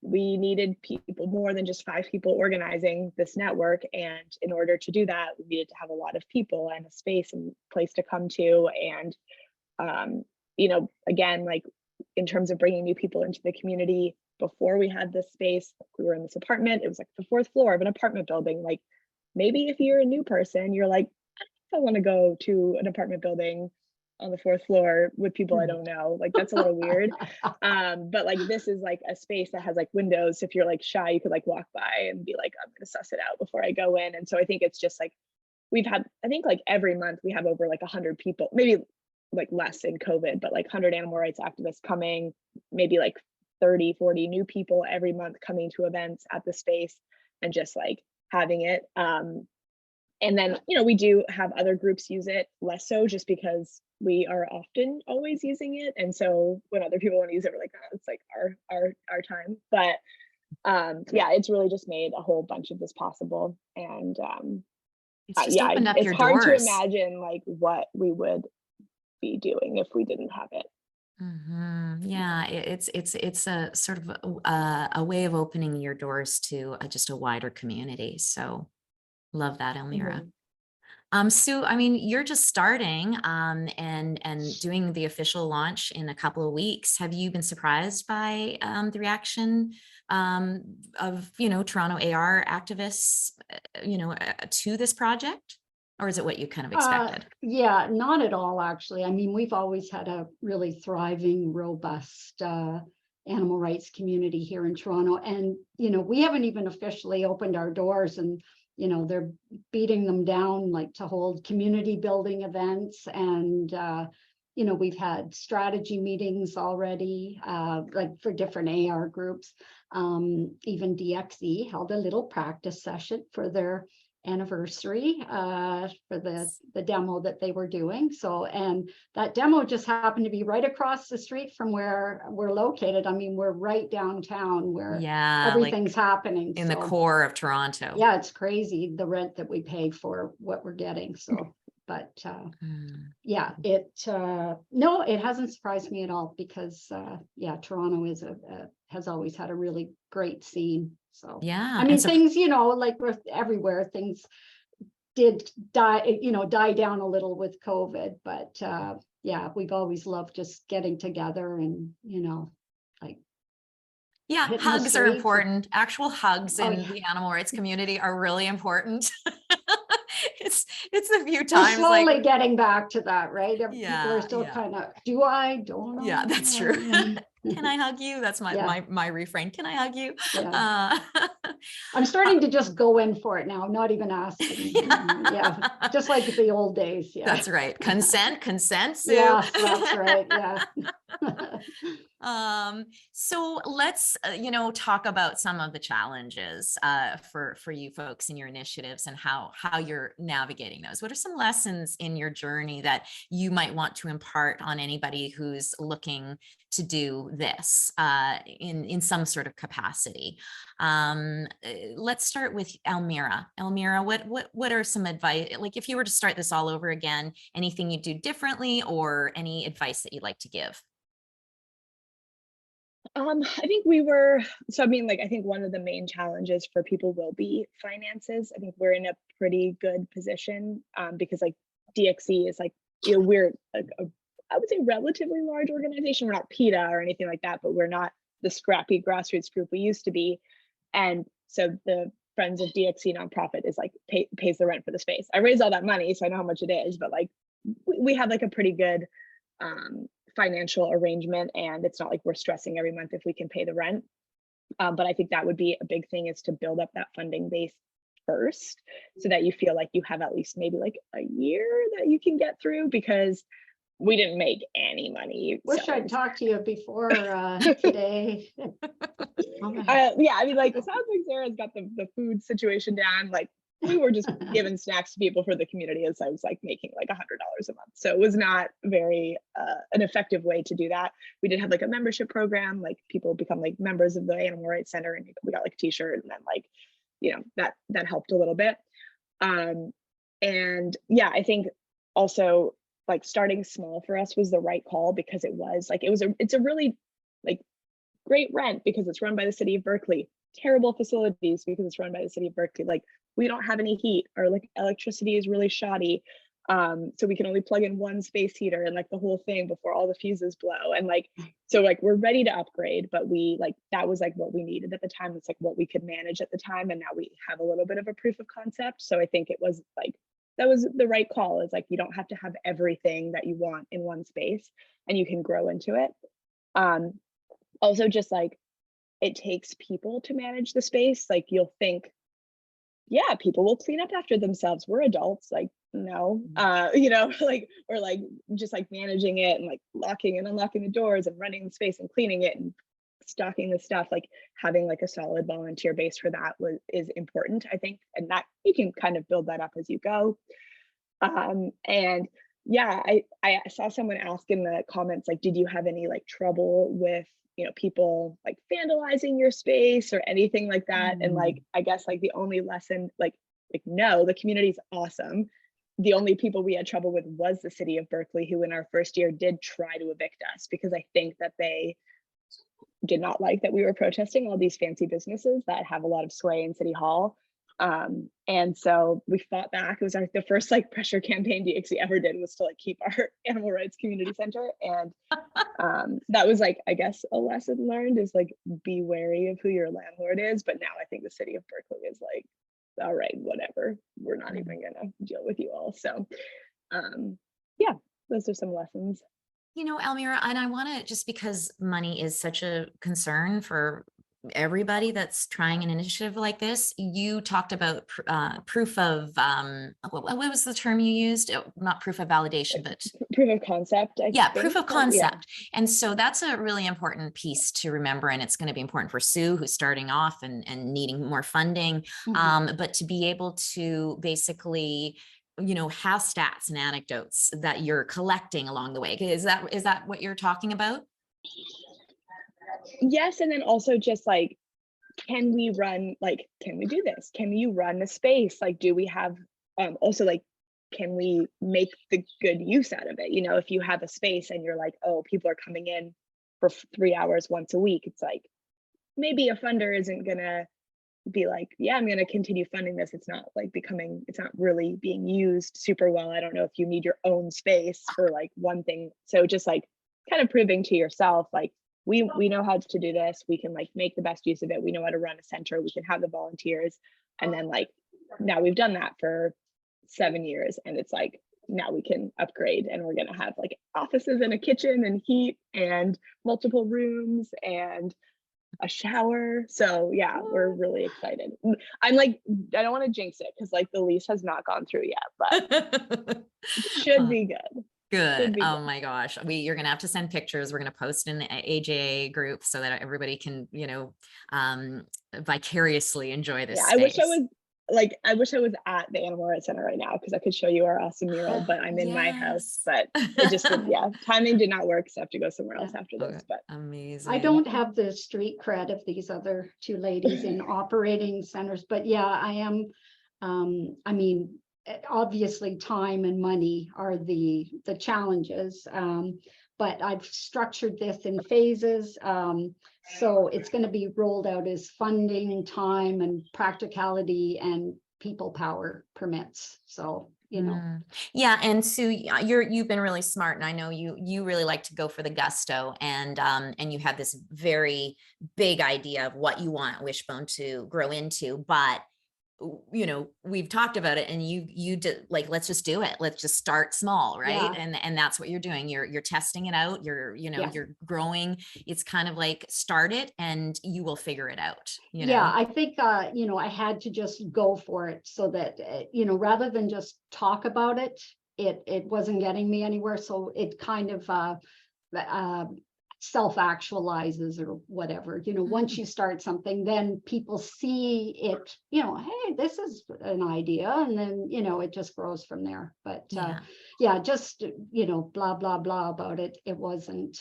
S2: We needed people, more than just 5 people organizing this network. And in order to do that, we needed to have a lot of people and a space and place to come to. And, again, like in terms of bringing new people into the community, before we had this space, we were in this apartment. It was like the 4th floor of an apartment building. Like maybe if you're a new person, you're like, I want to go to an apartment building on the 4th floor with people I don't know. Like that's a little weird. But like this is like a space that has like windows. If you're like shy, you could like walk by and be like, I'm gonna suss it out before I go in. And so I think it's just like I think like every month we have over like 100 people, maybe like less in COVID, but like 100 animal rights activists coming, maybe like 30, 40 new people every month coming to events at the space and just like having it. And then, we do have other groups use it, less so just because we are often always using it. And so when other people want to use it, we're like, oh, it's like our time. But it's really just made a whole bunch of this possible. And
S1: it's just opened up your
S2: hard
S1: doors.
S2: to imagine like what we would be doing if we didn't have it.
S1: Mm-hmm. Yeah, it's a sort of a way of opening your doors to just a wider community. So love that, Almira.
S2: Mm-hmm.
S1: Sue, you're just starting and doing the official launch in a couple of weeks. Have you been surprised by the reaction of Toronto AR activists to this project? Or is it what you kind of expected?
S4: Yeah, not at all, actually. We've always had a really thriving, robust animal rights community here in Toronto. And, we haven't even officially opened our doors, and, they're beating them down like to hold community building events. And, we've had strategy meetings already, like for different AR groups. Even DXE held a little practice session for their anniversary for the demo that they were doing. So, and that demo just happened to be right across the street from where we're located. I mean, we're right downtown where everything's happening.
S1: In the core of Toronto.
S4: Yeah, it's crazy, the rent that we pay for what we're getting. So, but yeah, no, it hasn't surprised me at all because yeah, Toronto has always had a really great scene. So
S1: yeah,
S4: I mean, things, you know, like with everywhere, things did die down a little with COVID, but yeah, we've always loved just getting together and, you know, like,
S1: yeah, hugs are important. Actual hugs in the animal rights community are really important. It's a few times.
S4: We're slowly getting back to that, right? People are still kind of, don't know.
S1: Yeah, that's true. Can I hug you? That's my refrain. Can I hug you?
S4: Yeah. I'm starting to just go in for it now, not even asking. Yeah, just like the old days. Yeah,
S1: that's right. Consent, Sue.
S4: Yeah, that's right. Yeah.
S1: So let's talk about some of the challenges for you folks in your initiatives and how you're navigating those. What are some lessons in your journey that you might want to impart on anybody who's looking to do this in some sort of capacity? Let's start with Almira. Almira, what are some advice, like if you were to start this all over again, anything you'd do differently or any advice that you'd like to give?
S2: I think I think one of the main challenges for people will be finances. I think we're in a pretty good position because like DXE is like, we're I would say relatively large organization. We're not PETA or anything like that, but we're not the scrappy grassroots group we used to be. And so the Friends of DXE nonprofit is like pays the rent for the space. I raise all that money, so I know how much it is, but like we have like a pretty good financial arrangement, and it's not like we're stressing every month if we can pay the rent. But I think that would be a big thing, is to build up that funding base first so that you feel like you have at least maybe like a year that you can get through, because we didn't make any money.
S4: Wish I'd talked to you before today.
S2: Yeah, I mean, like it sounds like Zehra's got the food situation down. Like we were just giving snacks to people for the community as I was like making like $100 a month. So it was not very an effective way to do that. We did have like a membership program, like people become like members of the Animal Rights Center, and we got like a t-shirt, and then like, that helped a little bit. And yeah, I think also like starting small for us was the right call, because it's a really like great rent because it's run by the city of Berkeley, terrible facilities because it's run by the city of Berkeley. Like we don't have any heat, or like electricity is really shoddy. So we can only plug in one space heater and like the whole thing before all the fuses blow. And like, so like we're ready to upgrade, but that was like what we needed at the time. It's like what we could manage at the time. And now we have a little bit of a proof of concept. So I think it was like, that was the right call. Is like, you don't have to have everything that you want in one space, and you can grow into it. Also just like, it takes people to manage the space. Like you'll think, yeah, people will clean up after themselves. We're adults. Like, no, like, or like just like managing it and like locking and unlocking the doors and running the space and cleaning it and stocking the stuff. Like having like a solid volunteer base for that is important, I think, and that you can kind of build that up as you go. And yeah, I saw someone ask in the comments, like, did you have any like trouble with people like vandalizing your space or anything like that? And like, I guess like the only lesson, like no, the community's awesome. The only people we had trouble with was the city of Berkeley, who in our first year did try to evict us, because I think that they did not like that we were protesting all these fancy businesses that have a lot of sway in City Hall. And so we fought back. It was the first like pressure campaign DXE ever did, was to like keep our animal rights community center. And that was like, I guess a lesson learned, is like, be wary of who your landlord is. But now I think the city of Berkeley is like, all right, whatever, we're not even gonna deal with you all. So yeah, those are some lessons.
S1: Almira, and I want to, just because money is such a concern for everybody that's trying an initiative like this, you talked about proof of, what was the term you used? Not proof of validation, but
S2: proof of concept.
S1: Yeah, proof of
S2: Yeah.
S1: concept. And so that's a really important piece to remember. And it's going to be important for Sue, who's starting off and needing more funding. But to be able to basically, have stats and anecdotes that you're collecting along the way. Is that what you're talking about?
S2: Yes. And then also just like, can we do this? Can you run a space? Like, do we have, also like, can we make the good use out of it? If you have a space and you're like, oh, people are coming in for 3 hours once a week, it's like, maybe a funder isn't gonna be like, yeah, I'm gonna continue funding this. It's not really being used super well. I don't know if you need your own space for like one thing. So just like kind of proving to yourself, like, we know how to do this. We can like make the best use of it. We know how to run a center. We can have the volunteers. And then like, now we've done that for 7 years, and it's like, now we can upgrade, and we're going to have like offices and a kitchen and heat and multiple rooms and a shower. So yeah, we're really excited. I'm like, I don't want to jinx it because like the lease has not gone through yet, but it should be good.
S1: Good. Oh my gosh. You're going to have to send pictures. We're going to post in the AJA group so that everybody can, vicariously enjoy this space.
S2: I wish I was at the Animal Rights Center right now because I could show you our awesome mural, but I'm in my house, but it just, timing did not work. So I have to go somewhere else after this, but
S1: amazing.
S4: I don't have the street cred of these other two ladies in operating centers, but yeah, I am, obviously time and money are the challenges, but I've structured this in phases. So it's going to be rolled out as funding, time, and practicality and people power permits. So,
S1: Yeah. And Sue, you've been really smart. And I know you really like to go for the gusto, and you have this very big idea of what you want Wishbone to grow into, but we've talked about it, and you did like, let's just do it. Let's just start small. Right. Yeah. And that's what you're doing. You're testing it out. You're growing. It's kind of like, start it and you will figure it out.
S4: Yeah. I think, I had to just go for it so that, rather than just talk about it, it wasn't getting me anywhere. So it kind of, self-actualizes or whatever. Once you start something, then people see it, hey, this is an idea, and then it just grows from there. But just blah blah blah about it, it wasn't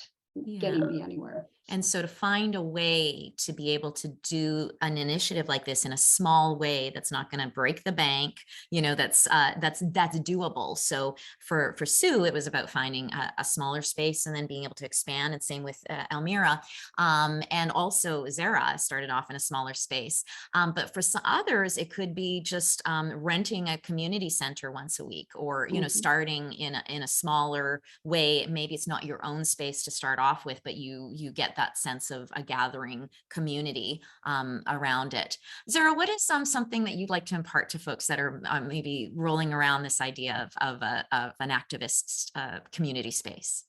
S4: getting me anywhere.
S1: And so to find a way to be able to do an initiative like this in a small way that's not going to break the bank, that's doable. So for Sue, it was about finding a smaller space and then being able to expand. And same with Almira, and also Zehra started off in a smaller space. But for some others, it could be just renting a community center once a week, or starting in a smaller way. Maybe it's not your own space to start off with, but you get that sense of a gathering community around it. Zehra, what is something that you'd like to impart to folks that are maybe rolling around this idea of an activist community space?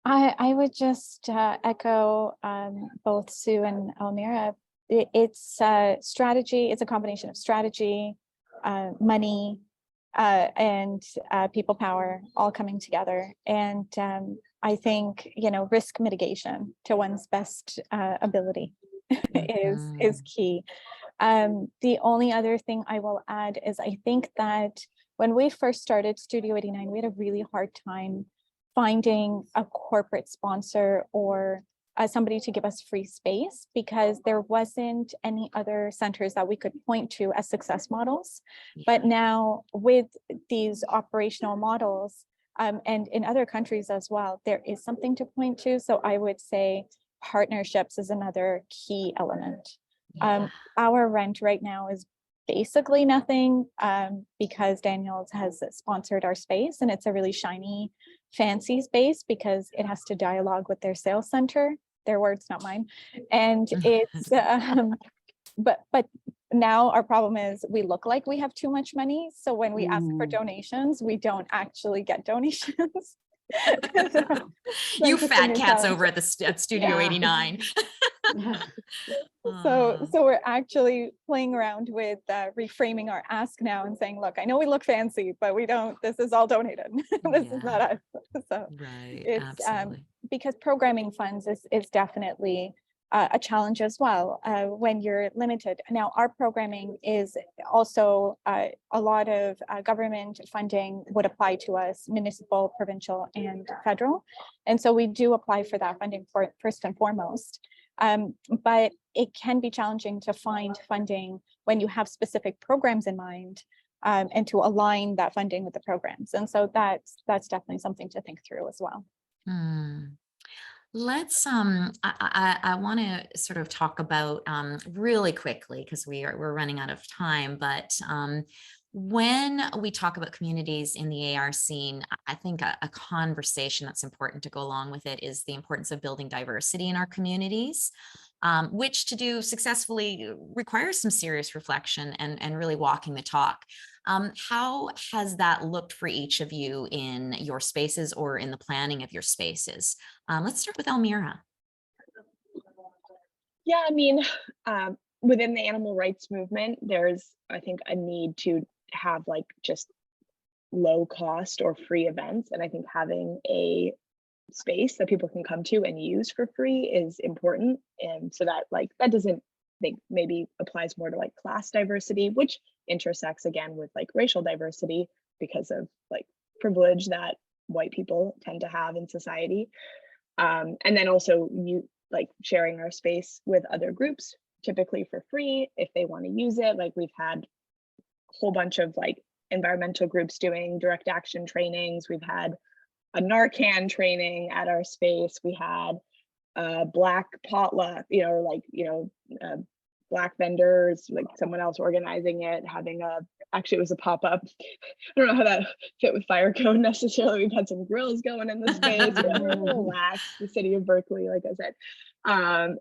S3: I would just echo both Sue and Almira. It's strategy. It's a combination of strategy, money, and people power all coming together. And I think, risk mitigation to one's best ability is key. The only other thing I will add is I think that when we first started Studio 89, we had a really hard time finding a corporate sponsor or somebody to give us free space, because there wasn't any other centers that we could point to as success models. But now with these operational models, and in other countries as well, there is something to point to. So I would say partnerships is another key element. Our rent right now is basically nothing, because Daniels has sponsored our space, and it's a really shiny, fancy space because it has to dialogue with their sales center, their words, not mine. And it's, but now our problem is we look like we have too much money. So when we ask for donations, we don't actually get donations.
S1: You
S3: just a
S1: fat
S3: new
S1: cats
S3: challenge.
S1: over at at Studio
S4: Yeah.
S1: 89.
S3: So we're actually playing around with reframing our ask now and saying, look, I know we look fancy, but we don't, this is all donated. This is not us. So
S1: Right,
S3: it's
S1: absolutely.
S3: because programming funds is definitely a challenge as well when you're limited. Now, our programming is also a lot of government funding would apply to us, municipal, provincial, and federal. And so we do apply for that funding first and foremost. But it can be challenging to find funding when you have specific programs in mind and to align that funding with the programs. And so that's definitely something to think through as well.
S1: Let's I want to sort of talk about really quickly because we're running out of time, but when we talk about communities in the AR scene, I think a conversation that's important to go along with it is the importance of building diversity in our communities, which to do successfully requires some serious reflection and really walking the talk. How has that looked for each of you in your spaces or in the planning of your spaces? Let's start with Almira.
S2: Yeah, I mean, within the animal rights movement, there's, I think, a need to have like just low cost or free events. And I think having a space that people can come to and use for free is important. And so that like, that doesn't think maybe applies more to like class diversity, which intersects again with like racial diversity because of like privilege that white people tend to have in society. And then also you like sharing our space with other groups, typically for free if they want to use it. Like we've had a whole bunch of like environmental groups doing direct action trainings. We've had a Narcan training at our space. We had a Black potluck, Black vendors, like someone else organizing it, having actually it was a pop-up. I don't know how that fit with Fire Code necessarily. We've had some grills going in the space. We're a little lax, the city of Berkeley, like I said.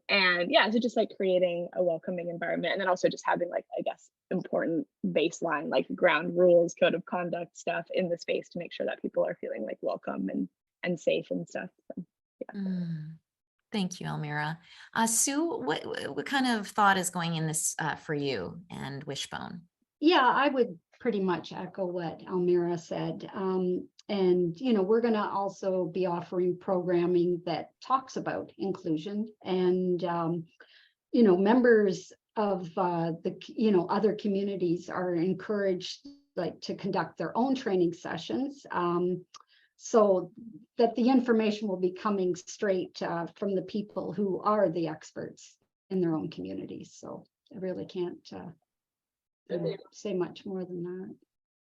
S2: And yeah, so just like creating a welcoming environment, and then also just having like, I guess, important baseline, like ground rules, code of conduct stuff in the space to make sure that people are feeling like welcome and safe and stuff. So, yeah.
S1: Thank you, Almira. Sue, what kind of thought is going in this for you and Wishbone?
S4: Yeah, I would pretty much echo what Almira said. And, we're going to also be offering programming that talks about inclusion and, members of the, other communities are encouraged like to conduct their own training sessions. So that the information will be coming straight from the people who are the experts in their own communities. So I really can't say much more than that.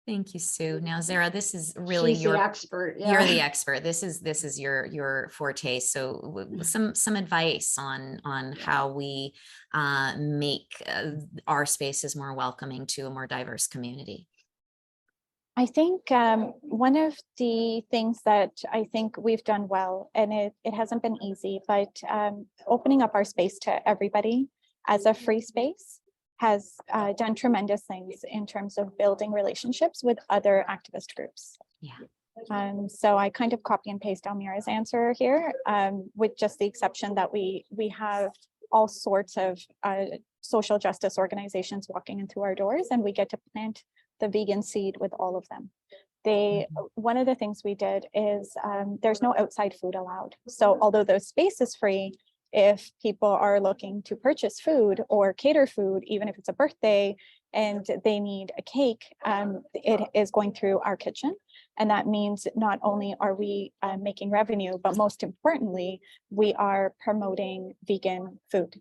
S1: Thank you, Sue. Now, Zehra, this is really
S4: She's the expert. Yeah.
S1: You're the expert. This is your forte. So, some advice on how we make our spaces more welcoming to a more diverse community.
S3: I think one of the things that I think we've done well, and it hasn't been easy, but opening up our space to everybody as a free space has done tremendous things in terms of building relationships with other activist groups.
S1: Yeah.
S3: So I kind of copy and paste Almira's answer here, with just the exception that we have all sorts of social justice organizations walking into our doors, and we get to plant the vegan seed with all of them. One of the things we did is there's no outside food allowed. So although the space is free, if people are looking to purchase food or cater food, even if it's a birthday and they need a cake, it is going through our kitchen. And that means not only are we making revenue, but most importantly, we are promoting vegan food.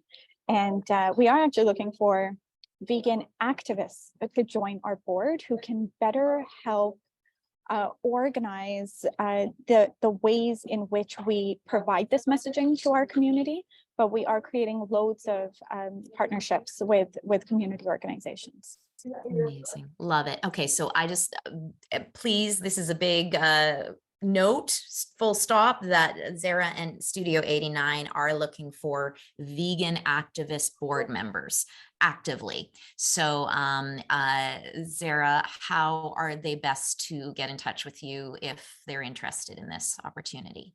S3: And we are actually looking for vegan activists to join our board who can better help organize the ways in which we provide this messaging to our community, but we are creating loads of partnerships with community organizations.
S1: Amazing. Love it. Okay. So I just, please, this is a big note, full stop, that Zehra and Studio 89 are looking for vegan activist board members actively. So Zehra, how are they best to get in touch with you if they're interested in this opportunity?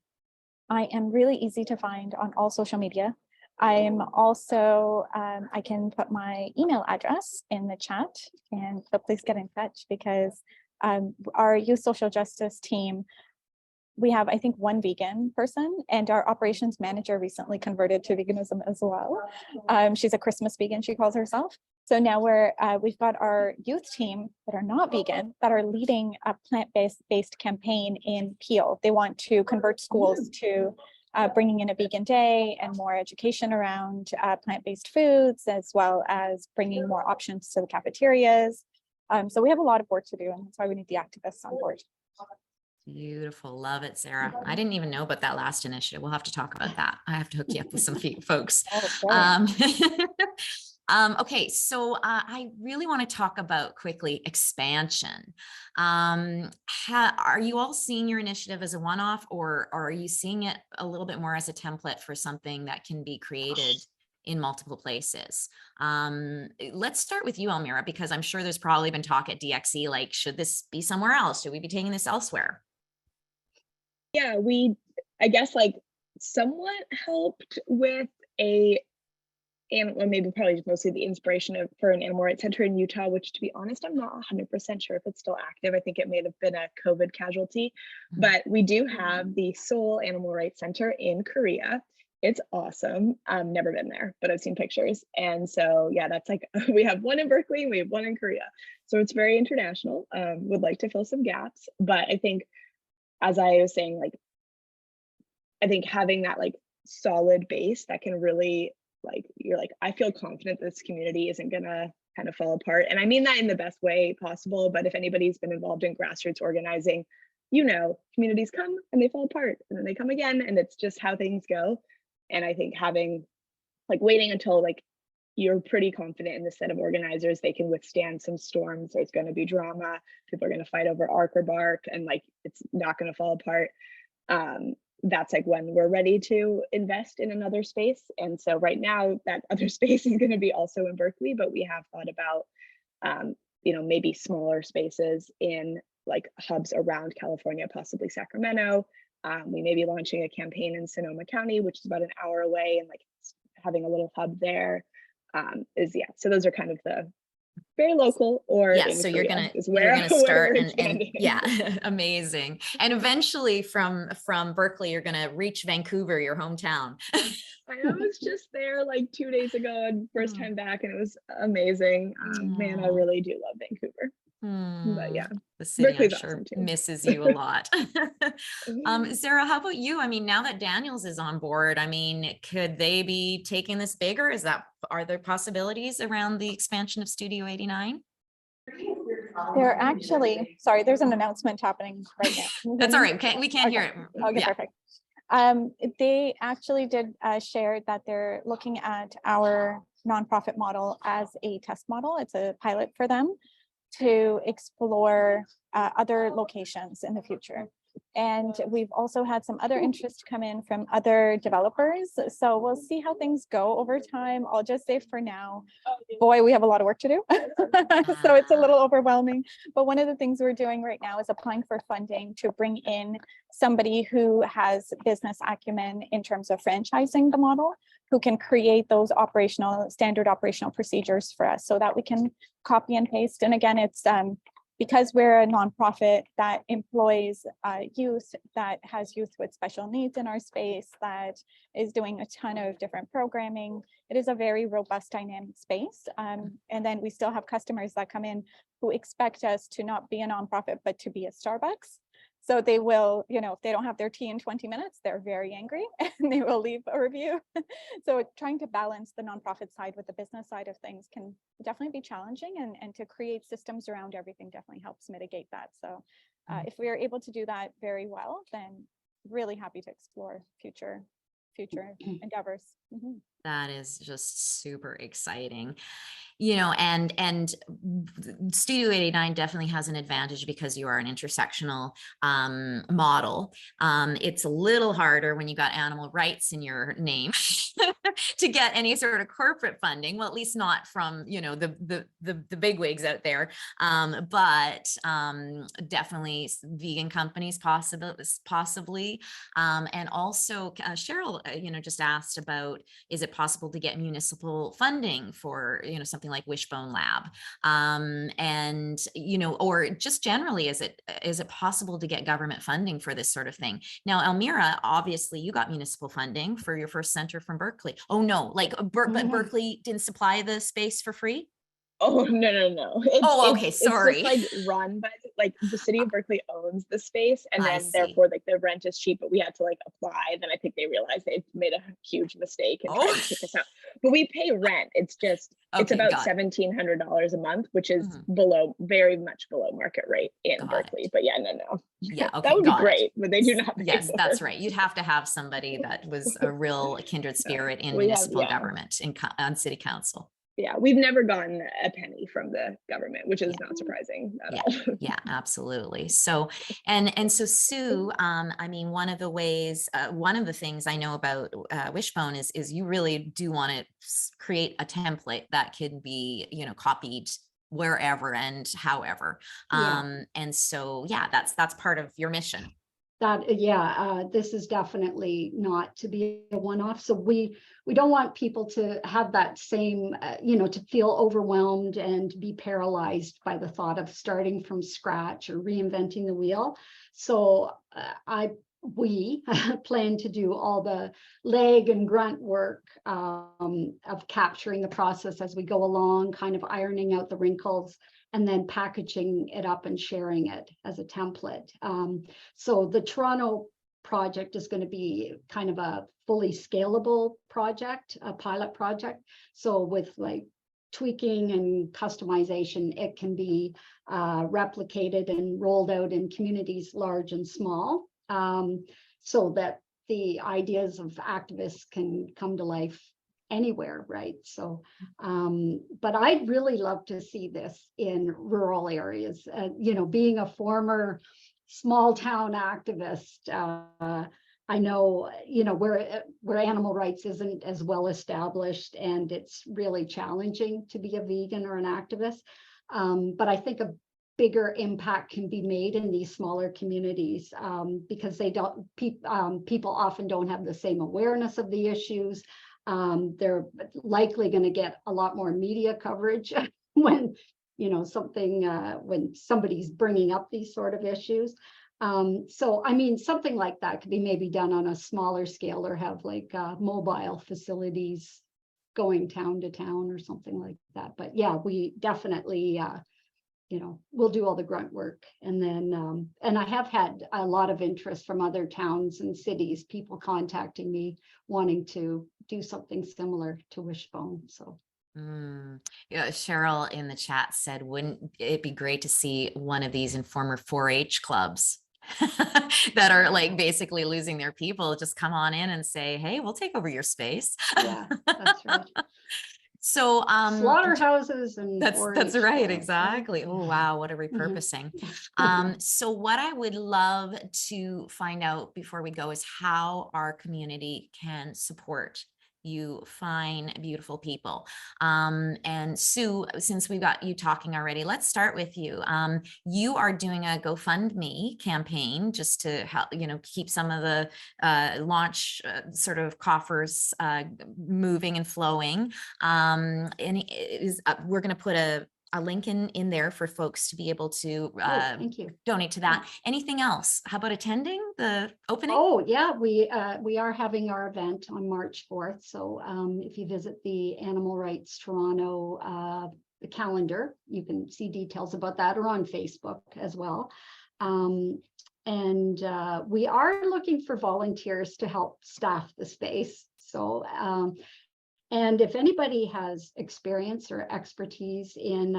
S3: I am really easy to find on all social media. I'm also, I can put my email address in the chat, and so please get in touch, because our youth social justice team, we have, I think, one vegan person, and our operations manager recently converted to veganism as well. She's a Christmas vegan, she calls herself. So now we've got our youth team that are not vegan, that are leading a plant-based campaign in Peel. They want to convert schools to bringing in a vegan day and more education around plant-based foods, as well as bringing more options to the cafeterias. So we have a lot of work to do, and that's why we need the activists on board.
S1: Beautiful. Love it, Zehra. I didn't even know about that last initiative. We'll have to talk about that. I have to hook you up with some folks. Okay, so I really want to talk about quickly expansion. Are you all seeing your initiative as a one-off, or are you seeing it a little bit more as a template for something that can be created in multiple places? Let's start with you, Almira, because I'm sure there's probably been talk at DXE, like, should this be somewhere else? Should we be taking this elsewhere?
S2: Yeah, I guess, like, somewhat helped with or maybe probably just mostly the inspiration for an animal rights center in Utah, which, to be honest, I'm not 100% sure if it's still active. I think it may have been a COVID casualty, but we do have the Seoul Animal Rights Center in Korea. It's awesome. I've never been there, but I've seen pictures. And so, yeah, that's like, we have one in Berkeley and we have one in Korea. So it's very international. Would like to fill some gaps, but I think, as I was saying, like, I think having that, like, solid base that can really, like, you're like, I feel confident this community isn't gonna kind of fall apart. And I mean that in the best way possible, but if anybody's been involved in grassroots organizing, communities come and they fall apart and then they come again, and it's just how things go. And I think having, like, waiting until, like, you're pretty confident in the set of organizers, they can withstand some storms. There's going to be drama. People are going to fight over arc or bark, and, like, it's not going to fall apart. That's, like, when we're ready to invest in another space. And so right now that other space is going to be also in Berkeley, but we have thought about, maybe smaller spaces in, like, hubs around California, possibly Sacramento. We may be launching a campaign in Sonoma County, which is about an hour away, and, like, having a little hub there. So those are kind of the very local, or
S1: so you're gonna start and yeah, amazing. And eventually from Berkeley, you're gonna reach Vancouver, your hometown.
S2: I was just there like 2 days ago, and first time back, and it was amazing. Man, I really do love Vancouver. But yeah,
S1: the city,
S2: Berkeley's
S1: I'm sure,
S2: awesome too.
S1: misses you a lot. Zehra, how about you? I mean, now that Daniels is on board, I mean, could they be taking this bigger? Are there possibilities around the expansion of Studio 89?
S3: They're actually, sorry, there's an announcement happening right now.
S1: That's all right. We can't hear it.
S3: Okay,
S1: Yeah.
S3: perfect. They actually did share that they're looking at our nonprofit model as a test model. It's a pilot for them to explore other locations in the future. And we've also had some other interest come in from other developers. So we'll see how things go over time. I'll just say for now, boy, we have a lot of work to do. So it's a little overwhelming. But one of the things we're doing right now is applying for funding to bring in somebody who has business acumen in terms of franchising the model, who can create those standard operational procedures for us so that we can copy and paste. And again, it's because we're a nonprofit that employs youth, that has youth with special needs in our space, that is doing a ton of different programming. It is a very robust, dynamic space. And then we still have customers that come in who expect us to not be a nonprofit, but to be a Starbucks. So they will, if they don't have their tea in 20 minutes, they're very angry and they will leave a review. So trying to balance the nonprofit side with the business side of things can definitely be challenging, and to create systems around everything definitely helps mitigate that. So if we are able to do that very well, then really happy to explore future endeavors.
S1: That is just super exciting. and Studio 89 definitely has an advantage because you are an intersectional model. It's a little harder when you got animal rights in your name to get any sort of corporate funding. Well, at least not from, the bigwigs out there. But definitely vegan companies possibly. And also Cheryl, just asked about, is it possible to get municipal funding for, something like Wishbone Lab? And, or just generally, is it possible to get government funding for this sort of thing? Now, Almira, obviously you got municipal funding for your first center from Berkeley. Oh no, but Berkeley didn't supply the space for free?
S2: Oh, no.
S1: Okay, sorry.
S2: It's just like run by the city of Berkeley owns the space, and
S1: I
S2: then
S1: see.
S2: therefore the rent is cheap, but we had to apply. Then I think they realized they'd made a huge mistake and tried to kick us out. But we pay rent. It's just it's about $1,700 a month, which is very much below market rate in Berkeley. But yeah, no.
S1: Yeah, okay,
S2: that would be great, but they do not pay
S1: Yes,
S2: more.
S1: that's right. You'd have to have somebody that was a real kindred spirit in municipal government on city council.
S2: Yeah, we've never gotten a penny from the government, which is not surprising at all.
S1: Yeah, absolutely. So, and so Sue, one of the things I know about Wishbone is you really do want to create a template that can be, copied wherever and however. And so, that's part of your mission.
S4: This is definitely not to be a one-off. So we don't want people to have that same, to feel overwhelmed and be paralyzed by the thought of starting from scratch or reinventing the wheel. So we plan to do all the leg and grunt work of capturing the process as we go along, kind of ironing out the wrinkles, and then packaging it up and sharing it as a template. So the Toronto project is going to be kind of a fully scalable project, a pilot project. So with tweaking and customization, it can be replicated and rolled out in communities large and small, so that the ideas of activists can come to life anywhere, right? So, but I'd really love to see this in rural areas. Being a former small town activist, I know, where animal rights isn't as well established, and it's really challenging to be a vegan or an activist. But I think a bigger impact can be made in these smaller communities, because people often don't have the same awareness of the issues. They're likely going to get a lot more media coverage when when somebody's bringing up these sort of issues. So something like that could be maybe done on a smaller scale, or have mobile facilities going town to town or something like that. But yeah, we definitely we'll do all the grunt work. And then and I have had a lot of interest from other towns and cities, people contacting me wanting to do something similar to Wishbone. So
S1: yeah, Cheryl in the chat said, wouldn't it be great to see one of these in former 4-H clubs that are basically losing their people, just come on in and say, hey, we'll take over your space.
S4: Yeah, that's right.
S1: So
S4: slaughterhouses and
S1: that's right, exactly. Oh wow, what a repurposing. So what I would love to find out before we go is how our community can support you fine, beautiful people. And Sue, since we've got you talking already, let's start with you. You are doing a GoFundMe campaign just to help, keep some of the launch sort of coffers moving and flowing. And we're going to put a link in there for folks to be able to
S4: thank you.
S1: Donate to that. Anything else? How about attending the opening?
S4: Oh yeah, we are having our event on March 4th. So if you visit the Animal Rights Toronto the calendar, you can see details about that, or on Facebook as well. And we are looking for volunteers to help staff the space. So and if anybody has experience or expertise in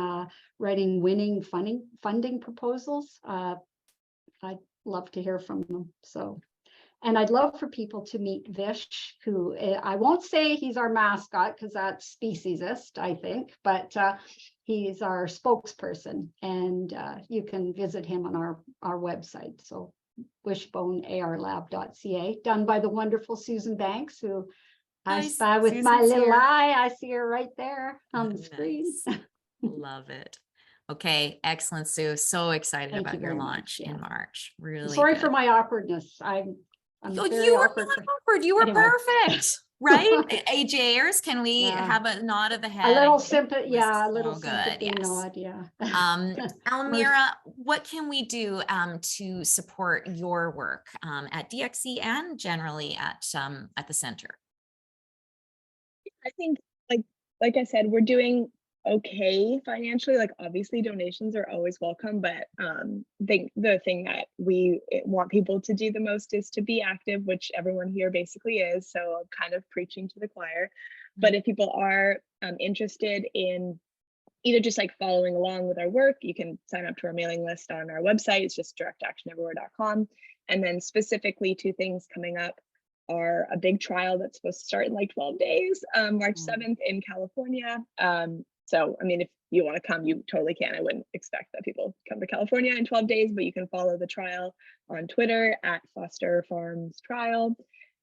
S4: writing winning funding proposals, I'd love to hear from them. So And I'd love for people to meet Vish, who I won't say he's our mascot because that's speciesist, I think, but he's our spokesperson, and you can visit him on our website. So wishbonearlab.ca, done by the wonderful Susan Banks, who I spy with my little eye. I see her right there on the screen.
S1: Love it. Okay, excellent, Sue. So excited
S4: Thank
S1: about
S4: you
S1: your
S4: very
S1: launch
S4: much.
S1: in
S4: Yeah.
S1: March. Really
S4: Sorry
S1: good.
S4: for my awkwardness. I'm
S1: Oh,
S4: very
S1: you were
S4: awkward.
S1: not awkward. You were
S4: Anyway.
S1: perfect, right? AJers, can we
S4: Yeah.
S1: have a nod of the head?
S4: A little
S1: It
S4: sympathy,
S1: was
S4: yeah, a little
S1: so good,
S4: sympathy
S1: yes.
S4: nod, yeah.
S1: Almira, what can we do to support your work at DXE and generally at the center?
S2: I think, like I said, we're doing okay financially. Like, obviously donations are always welcome, but the thing that we want people to do the most is to be active, which everyone here basically is. So I'm kind of preaching to the choir. But if people are interested in either just like following along with our work, you can sign up to our mailing list on our website. It's just directactioneverywhere.com. And then specifically 2 things coming up are a big trial that's supposed to start in like 12 days, March 7th in California. So, I mean, if you want to come, you totally can. I wouldn't expect that people come to California in 12 days, but you can follow the trial on Twitter at Foster Farms Trial.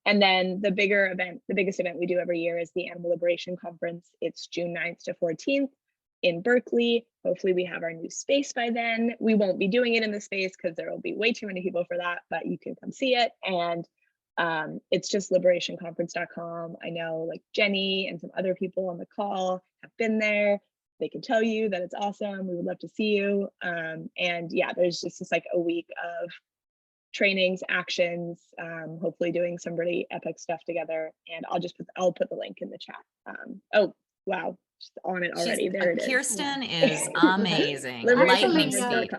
S2: And then the bigger event, the biggest event we do every year is the Animal Liberation Conference. It's June 9th to 14th in Berkeley. Hopefully we have our new space by then. We won't be doing it in the space because there will be way too many people for that, but you can come see it. And it's just liberationconference.com. I know like Jenny and some other people on the call have been there. They can tell you that it's awesome. We would love to see you. And yeah, there's just like a week of trainings, actions, hopefully doing some really epic stuff together. And I'll put the link in the chat. Oh, wow. She's on it already. There it is.
S1: Kirsten is amazing.
S4: Actually,
S1: Lightning speed.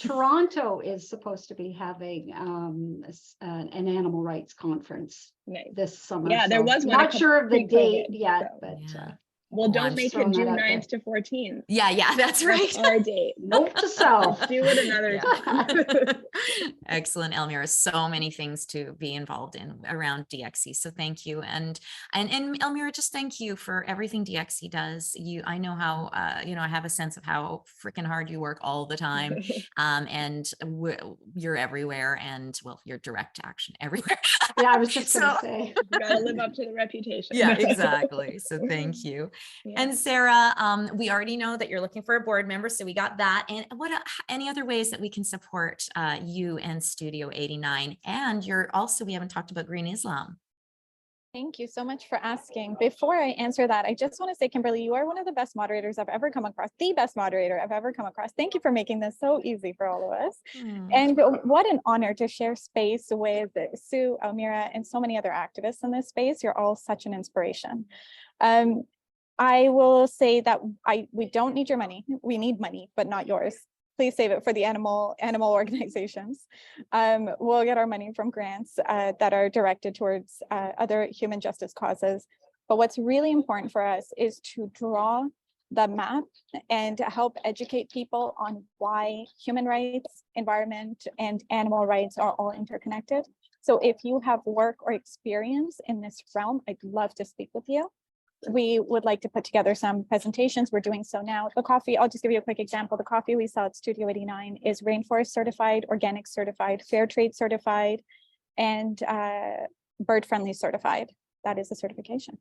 S4: Toronto is supposed to be having an animal rights conference this summer.
S2: Yeah, there was one.
S4: Not sure of the date yet,
S2: so.
S4: but
S1: Yeah.
S2: Well, don't make it June 9th to 14th.
S1: Yeah, that's right.
S2: That's our date.
S4: Note to self.
S2: Do it another time.
S1: Excellent, Almira. So many things to be involved in around DXE. So thank you. And Almira, just thank you for everything DXE does. I know how, I have a sense of how freaking hard you work all the time. And you're everywhere, and well, you're direct action everywhere.
S4: Yeah, I was just going to say.
S2: You gotta live up to the reputation.
S1: Yeah, exactly. So thank you. Yeah. And Zehra, we already know that you're looking for a board member, so we got that. And what any other ways that we can support you and Studio 89? And we haven't talked about Green Islam.
S3: Thank you so much for asking. Before I answer that, I just want to say, Kimberly, you are one of the best moderators I've ever come across, the best moderator I've ever come across. Thank you for making this so easy for all of us. And what an honor to share space with Sue, Almira, and so many other activists in this space. You're all such an inspiration. I will say that we don't need your money. We need money, but not yours. Please save it for the animal organizations. We'll get our money from grants that are directed towards other human justice causes. But what's really important for us is to draw the map and to help educate people on why human rights, environment, and animal rights are all interconnected. So if you have work or experience in this realm, I'd love to speak with you. We would like to put together some presentations. We're doing so now. The coffee, I'll just give you a quick example. The coffee we sell at Studio 89 is rainforest certified, organic certified, fair trade certified, and bird friendly certified. That is the certification.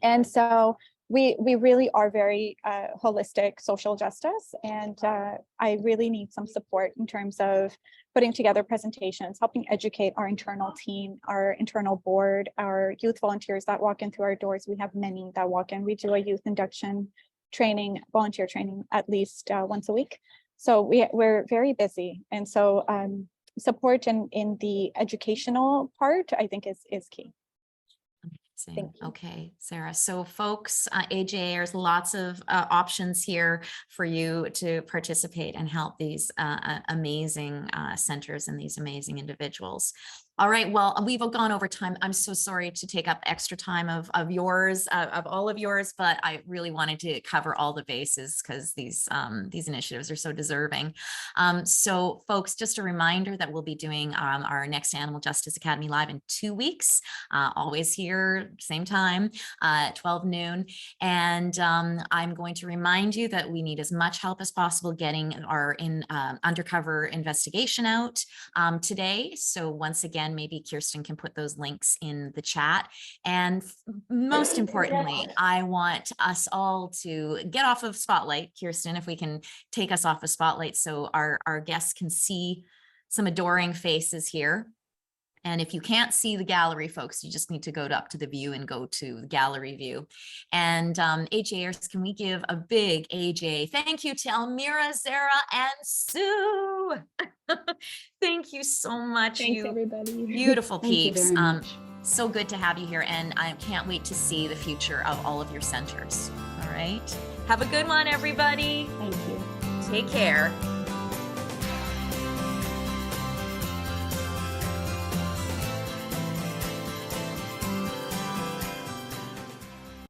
S3: And so we really are very holistic social justice. And I really need some support in terms of putting together presentations, helping educate our internal team, our internal board, our youth volunteers that walk in through our doors. We have many that walk in. We do a youth induction training, volunteer training at least once a week. So we're very busy. And so support in the educational part, I think is key.
S1: Okay, Zehra. So folks, AJers, lots of options here for you to participate and help these amazing centers and these amazing individuals. All right. Well, we've gone over time. I'm so sorry to take up extra time of yours, of all of yours, but I really wanted to cover all the bases because these initiatives are so deserving. So folks, just a reminder that we'll be doing our next Animal Justice Academy Live in 2 weeks, always here, same time, 12 noon. And I'm going to remind you that we need as much help as possible getting our undercover investigation out today. So once again, maybe Kirsten can put those links in the chat. And most importantly, I want us all to get off of Spotlight. Kirsten, if we can take us off of Spotlight so our guests can see some adoring faces here. And if you can't see the gallery, folks, you just need to go up to the view and go to the gallery view. And AJers, can we give a big AJ thank you to Almira, Zehra, and Sue. Thank you so much.
S2: Thanks, everybody.
S1: Beautiful peeps.
S4: Thank you very much.
S1: So good to have you here. And I can't wait to see the future of all of your centers. All right. Have a good one, everybody.
S4: Thank you.
S1: Take care.